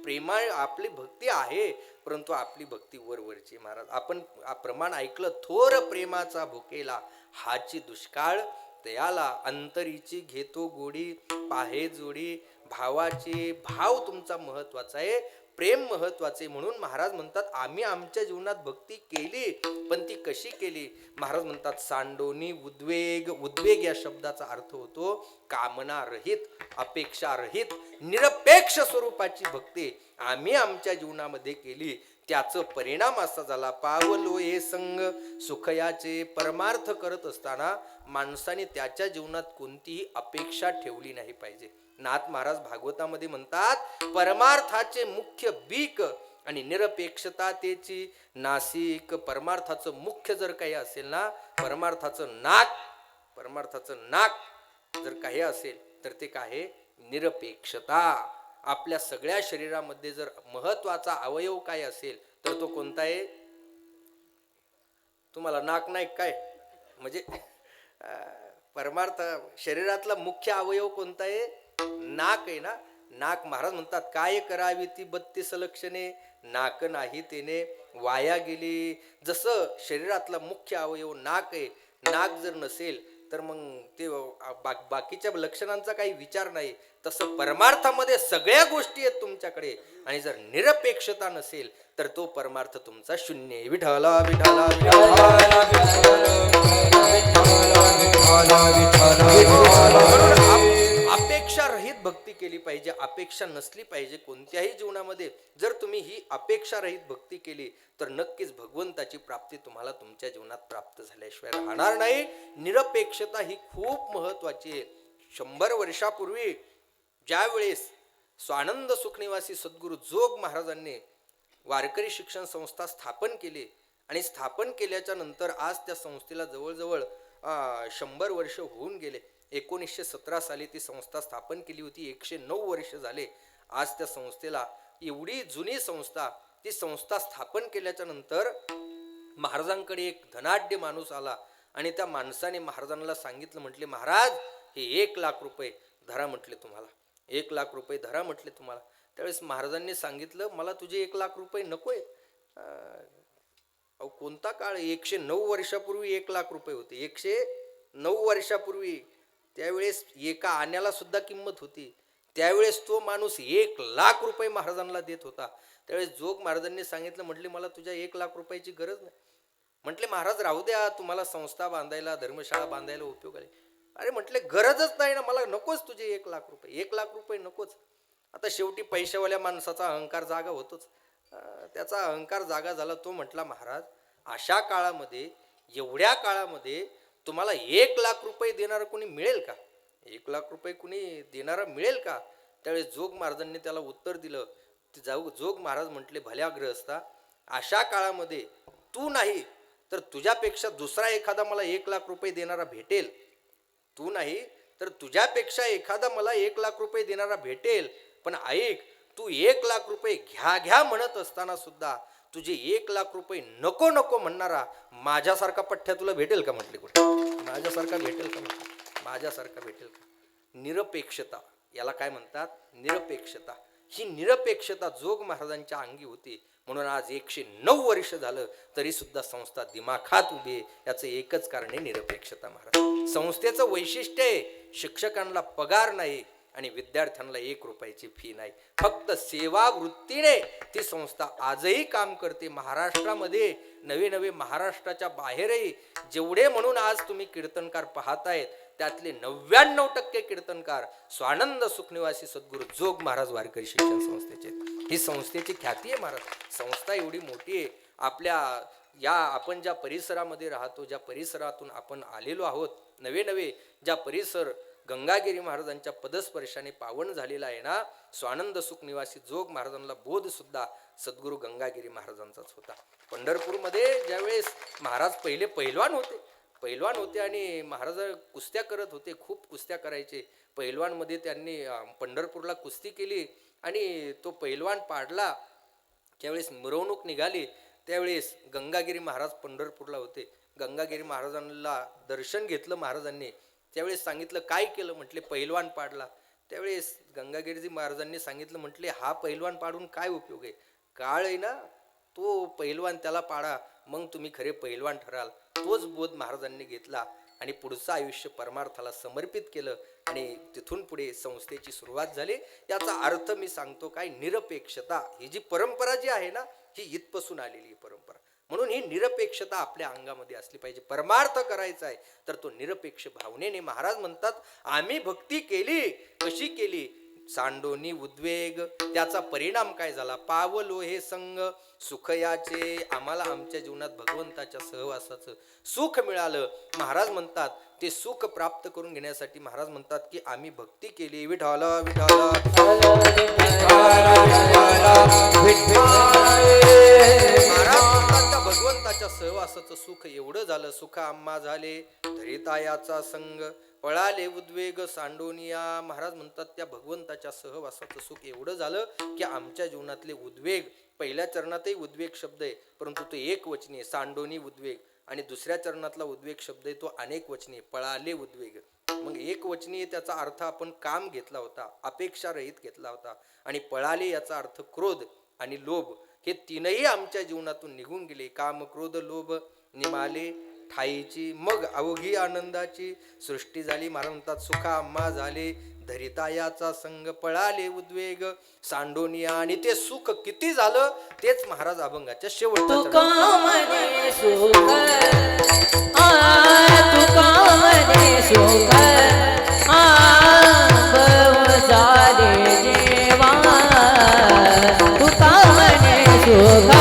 प्रेमा आपली भक्ती आहे, परंतु आपली भक्ती वरवरची. महाराज आपण प्रमाण ऐकलं, थोर प्रेमाचा भुकेला हाची दुष्काळ तयाला, अंतरीची घेतो गोडी पाहे जोडी. भावाचे भाव तुमचा महत्वाचा आहे, प्रेम महत्वाचे. म्हणून महाराज म्हणतात, आम्ही आमच्या जीवनात भक्ती केली, पण ती कशी केली? महाराज म्हणतात, सांडोनी उद्वेग. उद्वेग या शब्दाचा अर्थ होतो कामना रहित, अपेक्षा रहित, निरपेक्ष स्वरूपाची भक्ती आम्ही आमच्या जीवनामध्ये केली. त्याचं परिणाम असा झाला, पावलो हे संग सुखयाचे. परमार्थ करत असताना माणसाने त्याच्या जीवनात कोणतीही अपेक्षा ठेवली नाही पाहिजे. नाथ महाराज भागवतामध्ये म्हणतात, परमार्थाचे मुख्य बीक आणि निरपेक्षता त्याची नासिक. परमार्थाचं मुख्य जर काही असेल ना, परमार्थाचं नाक जर काही असेल तर ते काय आहे? निरपेक्षता. आपल्या सगळ्या शरीरामध्ये जर महत्वाचा अवयव काय असेल तर तो कोणता आहे? तुम्हाला नाक नाही काय? म्हणजे परमार्थ शरीरातला मुख्य अवयव कोणता आहे? नाक आहे ना. नाक महाराज म्हणतात, काय करावी ती 32 लक्षणे, नाक नाही तेने वाया गेली. जसं शरीरातला मुख्य अवयव नाक आहे, नाक जर नसेल तर मग ते बाकीच्या लक्षणांचा काही विचार नाही. तसं परमार्थामध्ये सगळ्या गोष्टी आहेत तुमच्याकडे, आणि जर निरपेक्षता नसेल तर तो परमार्थ तुमचा शून्य आहे. विठ्ठला विठ्ठला अपेक्षा रहित भक्ती केली पाहिजे. अपेक्षा नसली पाहिजे कोणत्याही जीवनामध्ये. जर तुम्ही ही अपेक्षा रहित भक्ती केली तर नक्कीच भगवंताची प्राप्ती तुम्हाला तुमच्या जीवनात प्राप्त झाल्याशिवाय राहणार नाही. निरपेक्षता ही खूप महत्वाची आहे. 100 वर्षापूर्वी ज्या वेळेस स्वानंद सुखनिवासी सद्गुरू जोग महाराजांनी वारकरी शिक्षण संस्था स्थापन केली, आणि स्थापन केल्याच्या नंतर आज त्या संस्थेला जवळजवळ 100 वर्ष होऊन गेले. 1917 साली ती संस्था स्थापन केली होती. 109 वर्ष झाले आज त्या संस्थेला. एवढी जुनी संस्था, ती संस्था स्थापन केल्याच्या नंतर महाराजांकडे एक धनाढ्य माणूस आला, आणि त्या माणसाने महाराजांना सांगितलं, म्हटले, महाराज हे 1 लाख रुपये धरा म्हटले तुम्हाला, 1 लाख रुपये धरा म्हटले तुम्हाला. त्यावेळेस महाराजांनी सांगितलं, मला तुझे 1 लाख रुपये नकोय. अहो कोणता काळ? 109 वर्षापूर्वी 1 लाख रुपये होते. 109 वर्षापूर्वी त्यावेळेस एका आण्याला सुद्धा किंमत होती. त्यावेळेस तो माणूस 1 लाख रुपये महाराजांना देत होता. त्यावेळेस जोग महाराजांनी सांगितलं, म्हटले मला तुझ्या 1 लाख रुपयाची गरज नाही. म्हटले महाराज राहू द्या, तुम्हाला संस्था बांधायला, धर्मशाळा बांधायला उपयोग आहे. अरे म्हटले गरजच नाही ना, मला नकोच तुझे 1 लाख रुपये. 1 लाख रुपये नकोच. आता शेवटी पैशावाल्या माणसाचा अहंकार जागा होतोच. त्याचा अहंकार जागा झाला. तो म्हटला, महाराज अशा काळामध्ये, एवढ्या काळामध्ये तुम्हाला 1 लाख रुपये देणारं कोणी मिळेल का? 1 लाख रुपये कुणी देणारं मिळेल का? त्यावेळेस जोग महाराजांनी त्याला उत्तर दिलं. जोग महाराज म्हटले, भल्या ग्रहस्था, अशा काळामध्ये तू नाही तर तुझ्यापेक्षा दुसरा एखादा मला 1 लाख रुपये देणारा भेटेल. तू नाही तर तुझ्यापेक्षा एखादा मला 1 लाख रुपये देणारा भेटेल. पण ऐक, तू 1 लाख रुपये घ्या म्हणत असताना सुद्धा तुझे 1 लाख रुपये नको नको म्हणणारा माझ्यासारखा पठ्ठ्या तुला भेटेल का? म्हटले कुठे? माझ्यासारखा भेटेल का? माझ्यासारखा भेटेल का? निरपेक्षता, याला काय म्हणतात? निरपेक्षता. ही निरपेक्षता जोग महाराजांच्या अंगी होती. म्हणून आज 109 वर्ष झालं तरी सुद्धा संस्था दिमाखात उभी आहे. याचं एकच कारण आहे निरपेक्षता. महाराज संस्थेचं वैशिष्ट्य आहे, शिक्षकांना पगार नाही आणि विद्यार्थ्यांना 1 रुपयाची फी नाही. फक्त सेवा वृत्तीने ती संस्था आजही काम करते. महाराष्ट्रामध्ये नवे महाराष्ट्राच्या बाहेरही जेवढे म्हणून आज तुम्ही कीर्तनकार पाहतायत त्यातले 99% कीर्तनकार स्वानंद सुखनिवासी सद्गुरू जोग महाराज वारकरी शिक्षण संस्थेचे. ही संस्थेची ख्याती आहे महाराज. संस्था एवढी मोठी आहे. आपल्या आपण ज्या परिसरामध्ये राहतो, ज्या परिसरातून आपण आलेलो आहोत, नवे ज्या परिसर गंगागिरी महाराजांच्या पदस्पर्शाने पावन झालेला आहे ना, स्वानंद सुखनिवासी जोग महाराजांना बोध सुद्धा सद्गुरू गंगागिरी महाराजांचाच होता. पंढरपूरमध्ये ज्यावेळेस महाराज पहिले पैलवान होते आणि महाराज कुस्त्या करत होते, खूप कुस्त्या करायचे. पैलवानमध्ये त्यांनी पंढरपूरला कुस्ती केली आणि तो पैलवान पाडला. ज्यावेळेस मिरवणूक निघाली त्यावेळेस गंगागिरी महाराज पंढरपूरला होते. गंगागिरी महाराजांना दर्शन घेतलं महाराजांनी. त्यावेळेस सांगितलं, काय केलं? म्हटले पैलवान पाडला. त्यावेळेस गंगागिरीजी महाराजांनी सांगितलं, म्हटले हा पैलवान पाडून काय उपयोग आहे? काळ आहे ना, तो पैलवान त्याला पाडा, मग तुम्ही खरे पैलवान ठराल. तोच बोध महाराजांनी घेतला आणि पुढचं आयुष्य परमार्थाला समर्पित केलं आणि तिथून पुढे संस्थेची सुरुवात झाली. याचा अर्थ मी सांगतो काय, निरपेक्षता ही जी परंपरा जी आहे ना, ही इथपासून आलेली परंपरा. म्हणून ही निरपेक्षता आपल्या अंगामध्ये असली पाहिजे. परमार्थ करायचा आहे तर तो निरपेक्ष भावनेने. महाराज म्हणतात, आम्ही भक्ती केली, कशी केली? सांडोनी उद्वेग. त्याचा परिणाम काय झाला? पावलो हे संग सुख याचे. आम्हाला आमच्या जीवनात भगवंताच्या सहवासाचं सुख मिळालं. महाराज म्हणतात ते सुख प्राप्त करून घेण्यासाठी महाराज म्हणतात की आम्ही भक्ती केली. विठ्ठल विठ्ठल महाराज म्हणतात त्या भगवंताच्या सहवासाचं सुख एवढं झालं. सुख आम्हा झाले धरितायाचा संग पळाले उद्वेग सांडोनिया. महाराज म्हणतात त्या भगवंताच्या सहवासाचं सुख एवढं झालं की आमच्या जीवनातले उद्वेग, पहिल्या चरणातही उद्वेग शब्द आहे परंतु तो एक वचनी आहे सांडोनी उद्वेग, आणि दुसऱ्या चरणातला उद्वेग शब्द आहे तो अनेक वचनी पळाले उद्वेग. मग एक वचनी त्याचा अर्थ आपण काम घेतला होता, अपेक्षा रहित घेतला होता, आणि पळाले याचा अर्थ क्रोध आणि लोभ. हे तीनही आमच्या जीवनातून निघून गेले. काम क्रोध लोभ निमाले ठाईची. मग अवघी आनंदाची सृष्टी झाली. महाराज म्हणतात सुखा आम्हा झाले धरितायाचा संग पळाले उद्वेग सांडोनिया. आणि ते सुख किती झालं तेच महाराज अभंगाच्या शेवटच्या तुका मने सुख तुका मने सुख झाले जेवा तुका मने सुख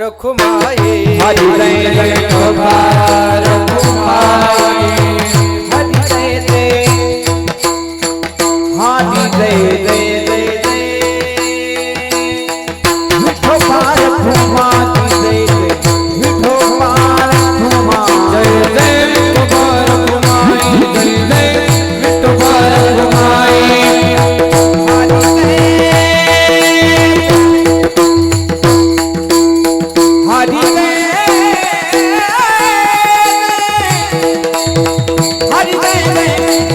रखुमाई हरि जय जय विठोबार कुमारी हरि जय जय हरि जय जय जय जय विठोबार कुमारी जय जय विठोबार कुमारी जय जय विठोबार कुमाई जय जय विठोबार कुमाई हरि जय हरि जय हरि जय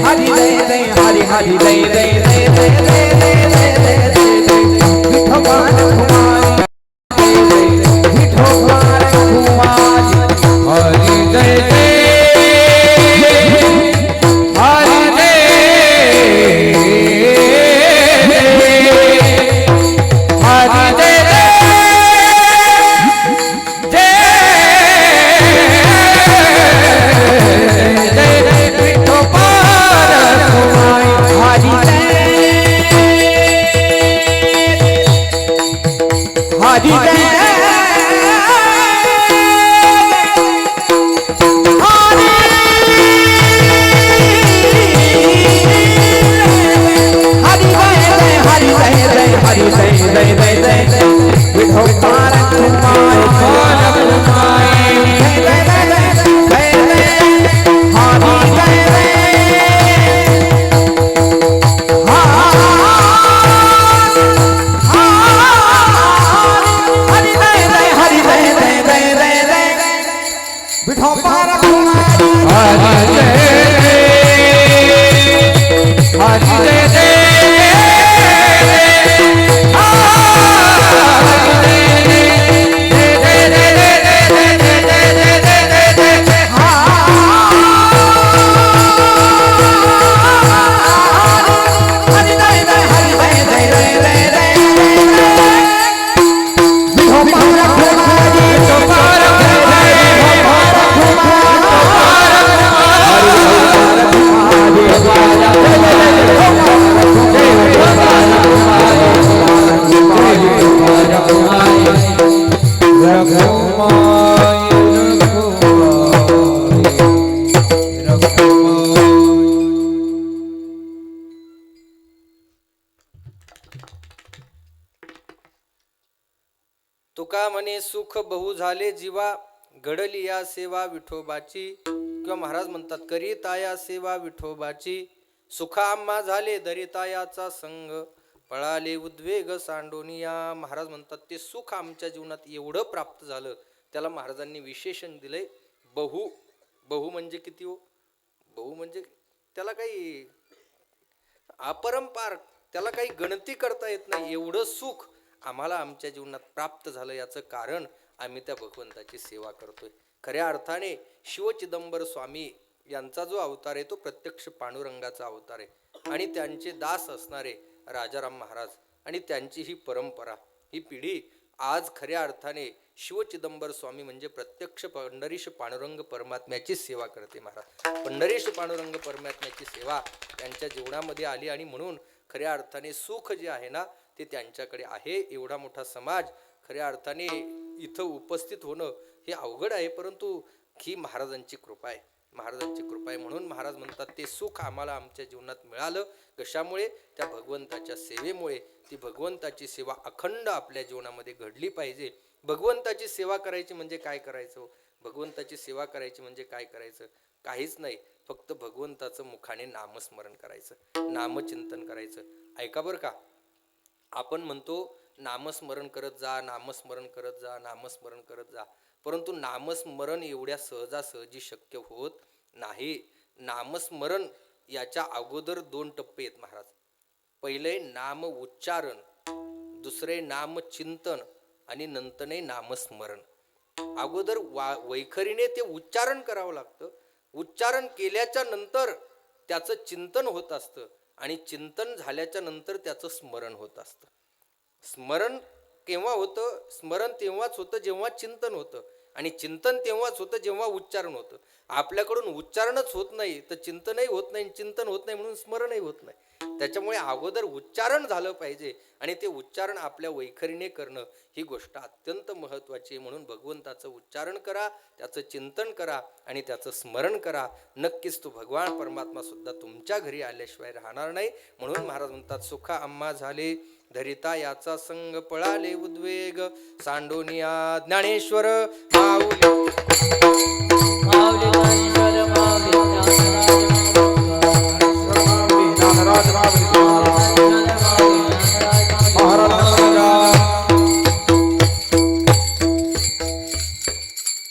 हरि जय जय हरि हरि जय जय जय जय जय जय जय विठोबार कुमारी विठोबार कुमारी हरि जय जय हरि जय हरि जय जय जय विठोबार कुमाई हरि जय हरि जय हरि जय जय जय जय विठोबार कुमारी जय जय जय जय जय हरि जय हरि जय हरि जय जय जय जय जय विठोबार कुमारी हरि जय हरि जय जय हरि जय जय हरि जय जय जय जय जय विठोबार कुमारी विठोबार तुका म्हणे सुख बहु झाले जीवा घडली या सेवा विठोबाची किंवा महाराज म्हणतात करीता या सेवा विठोबाची सुखा आम्हा झाले दरितायाचा संग पळाले उद्वेग सांडोनिया महाराज म्हणतात ते सुख आमच्या जीवनात एवढं प्राप्त झालं त्याला महाराजांनी विशेषण दिलंय बहु बहु म्हणजे किती हो बहु म्हणजे त्याला काही अपरंपार त्याला काही गणती करता येत नाही एवढं सुख आम्हाला आमच्या जीवनात प्राप्त झालं याचं कारण आम्ही त्या भगवंताची सेवा करतोय खऱ्या अर्थाने शिवचिदंबर स्वामी यांचा जो अवतार आहे तो प्रत्यक्ष पांडुरंगाचा अवतार आहे आणि त्यांचे दास असणारे राजाराम महाराज आणि त्यांची ही परंपरा ही पिढी आज खऱ्या अर्थाने शिवचिदंबर स्वामी म्हणजे प्रत्यक्ष पंढरीश पांडुरंग परमात्म्याची सेवा करते महाराज पंढरीश पांडुरंग परमात्म्याची सेवा त्यांच्या जीवनामध्ये आली आणि म्हणून खऱ्या अर्थाने सुख जे आहे ना ते त्यांच्याकडे आहे एवढा मोठा समाज खऱ्या अर्थाने इथं उपस्थित होणं हे अवघड आहे परंतु ही महाराजांची कृपा आहे महाराजांची कृपा आहे म्हणून महाराज म्हणतात ते सुख आम्हाला आमच्या जीवनात मिळालं कशामुळे त्या भगवंताच्या सेवेमुळे ती भगवंताची सेवा अखंड आपल्या जीवनामध्ये घडली पाहिजे भगवंताची सेवा करायची म्हणजे काय करायचं भगवंताची सेवा करायची म्हणजे काय करायचं काहीच नाही फक्त भगवंताचं मुखाने नामस्मरण करायचं नामचिंतन करायचं ऐका बरं का आपण म्हणतो नामस्मरण करत जा नामस्मरण करत जा नामस्मरण करत जा परंतु नामस्मरण एवढ्या सहजासहजी शक्य होत नाही नामस्मरण याच्या अगोदर 2 टप्पे आहेत महाराज पहिले नाम उच्चारण दुसरे नाम चिंतन आणि नंतरने नामस्मरण अगोदर वैखरीने ते उच्चारण करावं लागतं उच्चारण केल्याच्या नंतर त्याचं चिंतन होत असतं आणि चिंतन झाल्याच्या नंतर त्याचं स्मरण होत असतं स्मरण केव्हा होतं स्मरण तेव्हाच होतं जेव्हा चिंतन होतं आणि चिंतन तेव्हाच होतं जेव्हा उच्चारण होतं. आपल्याकडून उच्चारणच होत नाही तर चिंतनही होत नाही, चिंतन होत नाही म्हणून स्मरणही होत नाही. त्याच्यामुळे अगोदर उच्चारण झालं पाहिजे आणि ते उच्चारण आपल्या वैखरीने करणं ही गोष्ट अत्यंत महत्त्वाची आहे. म्हणून भगवंताचं उच्चारण करा, त्याचं चिंतन करा आणि त्याचं स्मरण करा. नक्कीच तो भगवान परमात्मा सुद्धा तुमच्या घरी आल्याशिवाय राहणार नाही. म्हणून महाराज म्हणतात, सुखा आम्हा झाले धरिता याचा संग, पळाले उद्वेग सांडोनिया ज्ञानेश्वर माऊली. माऊली ज्ञानेश्वर माऊली ज्ञानराज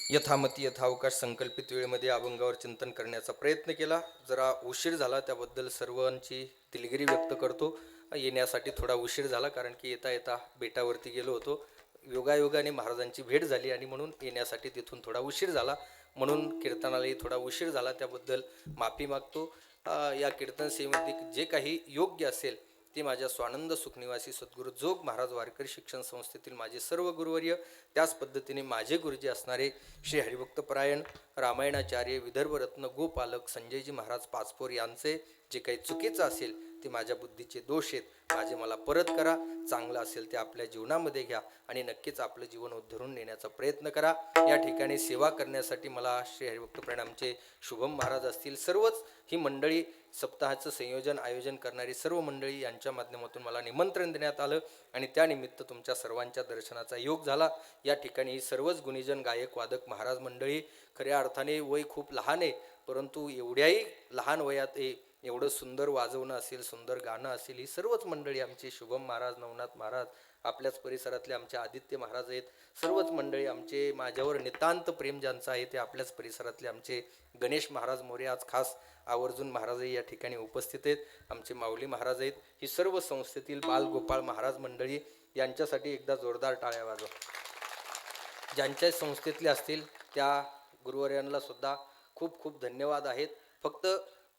यथामती यथावकाश संकल्पित वेळेमध्ये अभंगावर चिंतन करण्याचा प्रयत्न केला. जरा उशीर झाला त्याबद्दल सर्वांची दिलगिरी व्यक्त करतो. येण्यासाठी थोडा उशीर झाला कारण की येता येता बेटावरती गेलो होतो. योगायोगाने महाराजांची भेट झाली आणि म्हणून येण्यासाठी तिथून थोडा उशीर झाला. म्हणून कीर्तनालाही थोडा उशीर झाला, त्याबद्दल माफी मागतो. या कीर्तन सेवेमध्ये जे काही योग्य असेल ते माझ्या स्वानंद सुखनिवासी सद्गुरू जोग महाराज वारकरी शिक्षण संस्थेतील माझे सर्व गुरुवर्य, त्याच पद्धतीने माझे गुरुजी असणारे श्री हरिभक्तपरायण रामायणाचार्य विदर्भरत्न गोपालक संजयजी महाराज पाचपोर यांचे जे काही चुकीचं असेल ते माझ्या बुद्धीचे दोष आहेत, माझे मला परत करा. चांगलं असेल ते आपल्या जीवनामध्ये घ्या आणि नक्कीच आपलं जीवन उद्धरून नेण्याचा प्रयत्न करा. या ठिकाणी सेवा करण्यासाठी मला श्री हरिभक्तपरायण आमचे शुभम महाराज असतील, सर्वच ही मंडळी, सप्ताहाचं संयोजन आयोजन करणारी सर्व मंडळी यांच्या माध्यमातून मला निमंत्रण देण्यात आलं आणि त्यानिमित्त तुमच्या सर्वांच्या दर्शनाचा योग झाला. या ठिकाणी ही सर्वच गुणीजन गायक वादक महाराज मंडळी, खऱ्या अर्थाने वय खूप लहान आहे, परंतु एवढ्याही लहान वयात एवढं सुंदर वाजवणं असेल, सुंदर गाणं असेल, ही सर्वच मंडळी आमचे शुभम महाराज, नवनाथ महाराज, आपल्याच परिसरातले आमचे आदित्य महाराज आहेत. सर्वच मंडळी आमचे, माझ्यावर नितांत प्रेम ज्यांचं आहे ते आपल्याच परिसरातले आमचे गणेश महाराज मोरे, आज खास आवर्जून महाराजही या ठिकाणी उपस्थित आहेत. आमचे माऊली महाराज आहेत. ही सर्व संस्थेतील बालगोपाळ महाराज मंडळी, यांच्यासाठी एकदा जोरदार टाळ्या वाजवा. ज्यांच्या संस्थेतले असतील त्या गुरुवर्यांना सुद्धा खूप खूप धन्यवाद आहेत. फक्त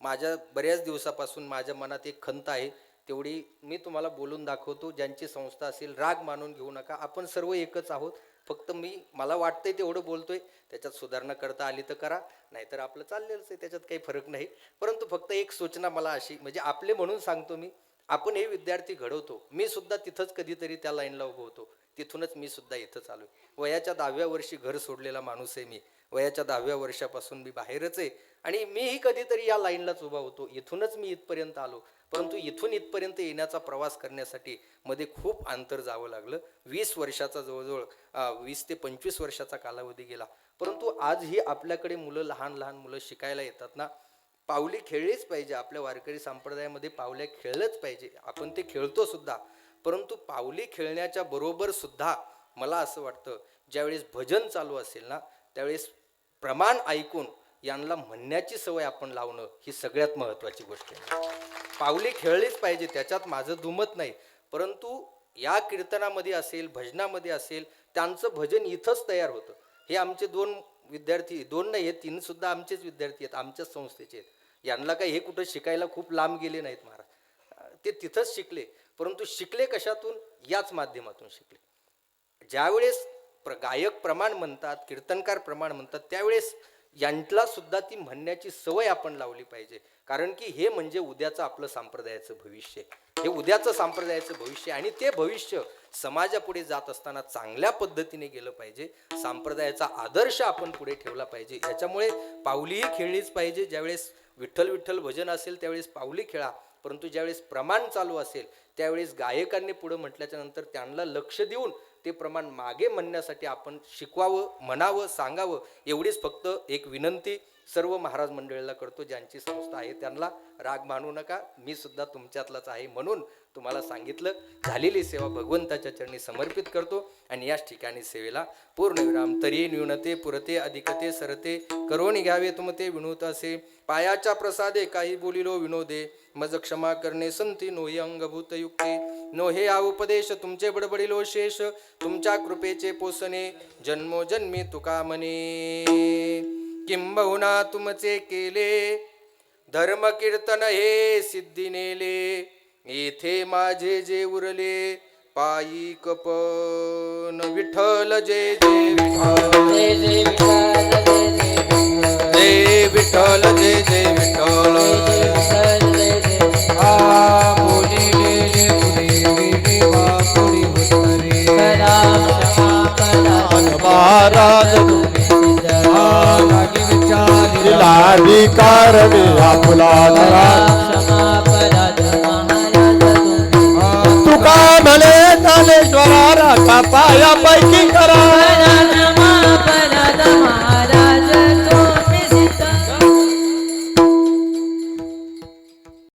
माझ्या बऱ्याच दिवसापासून माझ्या मनात एक खंत आहे, तेवढी मी तुम्हाला बोलून दाखवतो. ज्यांची संस्था असेल राग मानून घेऊ नका, आपण सर्व एकच आहोत. फक्त मला वाटतंय तेवढं बोलतोय, त्याच्यात सुधारणा करता आली तर करा, नाहीतर आपलं चाललेलंच आहे, त्याच्यात काही फरक नाही. परंतु फक्त एक सूचना मला अशी, म्हणजे आपले म्हणून सांगतो मी, आपण हे विद्यार्थी घडवतो. मी सुद्धा तिथंच कधीतरी त्या लाईनला उभं होतो, तिथूनच मी सुद्धा इथंच आलो. वयाच्या 10व्या वर्षी घर सोडलेला माणूस आहे मी. वयाच्या 10व्या वर्षापासून मी बाहेरच आहे आणि मीही कधीतरी या लाईनलाच उभा होतो. इथूनच मी इथपर्यंत आलो, परंतु इथून इथपर्यंत येण्याचा प्रवास करण्यासाठी मध्ये खूप अंतर जावं लागलं. 20 वर्षाचा जवळजवळ 20 ते 25 वर्षाचा कालावधी गेला. परंतु आज ही आपल्याकडे मुलं, लहान लहान मुलं शिकायला येतात ना, पावली खेळलीच पाहिजे. आपल्या वारकरी संप्रदायामध्ये पावल्या खेळलंच पाहिजे. आपण ते खेळतो सुद्धा, परंतु पावली खेळण्याच्या बरोबर सुद्धा मला असं वाटतं, ज्यावेळेस भजन चालू असेल ना, त्यावेळेस प्रमाण ऐकून यांना म्हणण्याची सवय आपण लावणं ही सगळ्यात महत्त्वाची गोष्ट आहे. पावली खेळलीच पाहिजे, त्याच्यात माझं दुमत नाही. परंतु या कीर्तनामध्ये असेल, भजनामध्ये असेल, त्यांचं भजन इथंच तयार होतं. हे आमचे 2 विद्यार्थी, 2 नाही, हे 3 सुद्धा आमचेच विद्यार्थी आहेत, आमच्याच संस्थेचे आहेत. यांना काही हे कुठं शिकायला खूप लांब गेले नाहीत महाराज, ते तिथंच शिकले. परंतु शिकले कशातून? याच माध्यमातून शिकले. ज्यावेळेस गायक प्रमाण म्हणतात, कीर्तनकार प्रमाण म्हणतात, त्यावेळेस यांना सुद्धा ती म्हणण्याची सवय आपण लावली पाहिजे. कारण की हे म्हणजे उद्याचं आपलं संप्रदायाचं भविष्य, हे उद्याचं संप्रदायाचं भविष्य, आणि ते भविष्य समाजापुढे जात असताना चांगल्या पद्धतीने गेलं पाहिजे. संप्रदायाचा आदर्श आपण पुढे ठेवला पाहिजे. याच्यामुळे पावलीही खेळलीच पाहिजे. ज्यावेळेस विठ्ठल विठ्ठल भजन असेल त्यावेळेस पावली खेळा, परंतु ज्यावेळेस प्रमाण चालू असेल त्यावेळेस गायकांनी पुढे म्हटल्याच्या नंतर त्यांना लक्ष देऊन ते प्रमाण मागे म्हणण्यासाठी आपण शिकवावं, म्हणावं, सांगावं. एवढीच फक्त एक विनंती सर्व महाराज मंडळीला करतो. ज्यांची संस्था आहे त्यांना राग मानू नका, मी सुद्धा तुमच्यातलाच आहे म्हणून तुम्हाला सांगितलं. झालेली सेवा भगवंताच्या चरणी समर्पित करतो आणि याच ठिकाणी सेवेला पूर्णविराम. तरी न्यूनते पुरते अधिकते सरते, करोनी घ्यावे तुमते विनोद असे. पायाच्या प्रसादे काही बोलिलो विनोदे, मज क्षमा करणे संती नोही अंगभूत युक्ते. नोहे हा उपदेश तुमचे बडबडिलो शेष, तुमच्या कृपेचे पोसणे जन्मोजन्मी तुका म्हणे. किंबहुना तुमचे केले धर्म कीर्तन हे सिद्धी नेले, येथे माझे जे उरले पायी कपन विठ्ठल जय जय विठ्ठल जय जय विठ्ठल जय जय जय विठ्ठल जय जय विठ्ठल जय जय आ बोली लेले पुरी देवा पुरी उत्तरे करा क्षमा करा महाराज आ लागी विचारी जिल्हाधिकार मी आपला धरा क्षमा करा महाराज तुम्ही तुका म्हणे ज्ञानेश्वरा राखा पायापैकी करा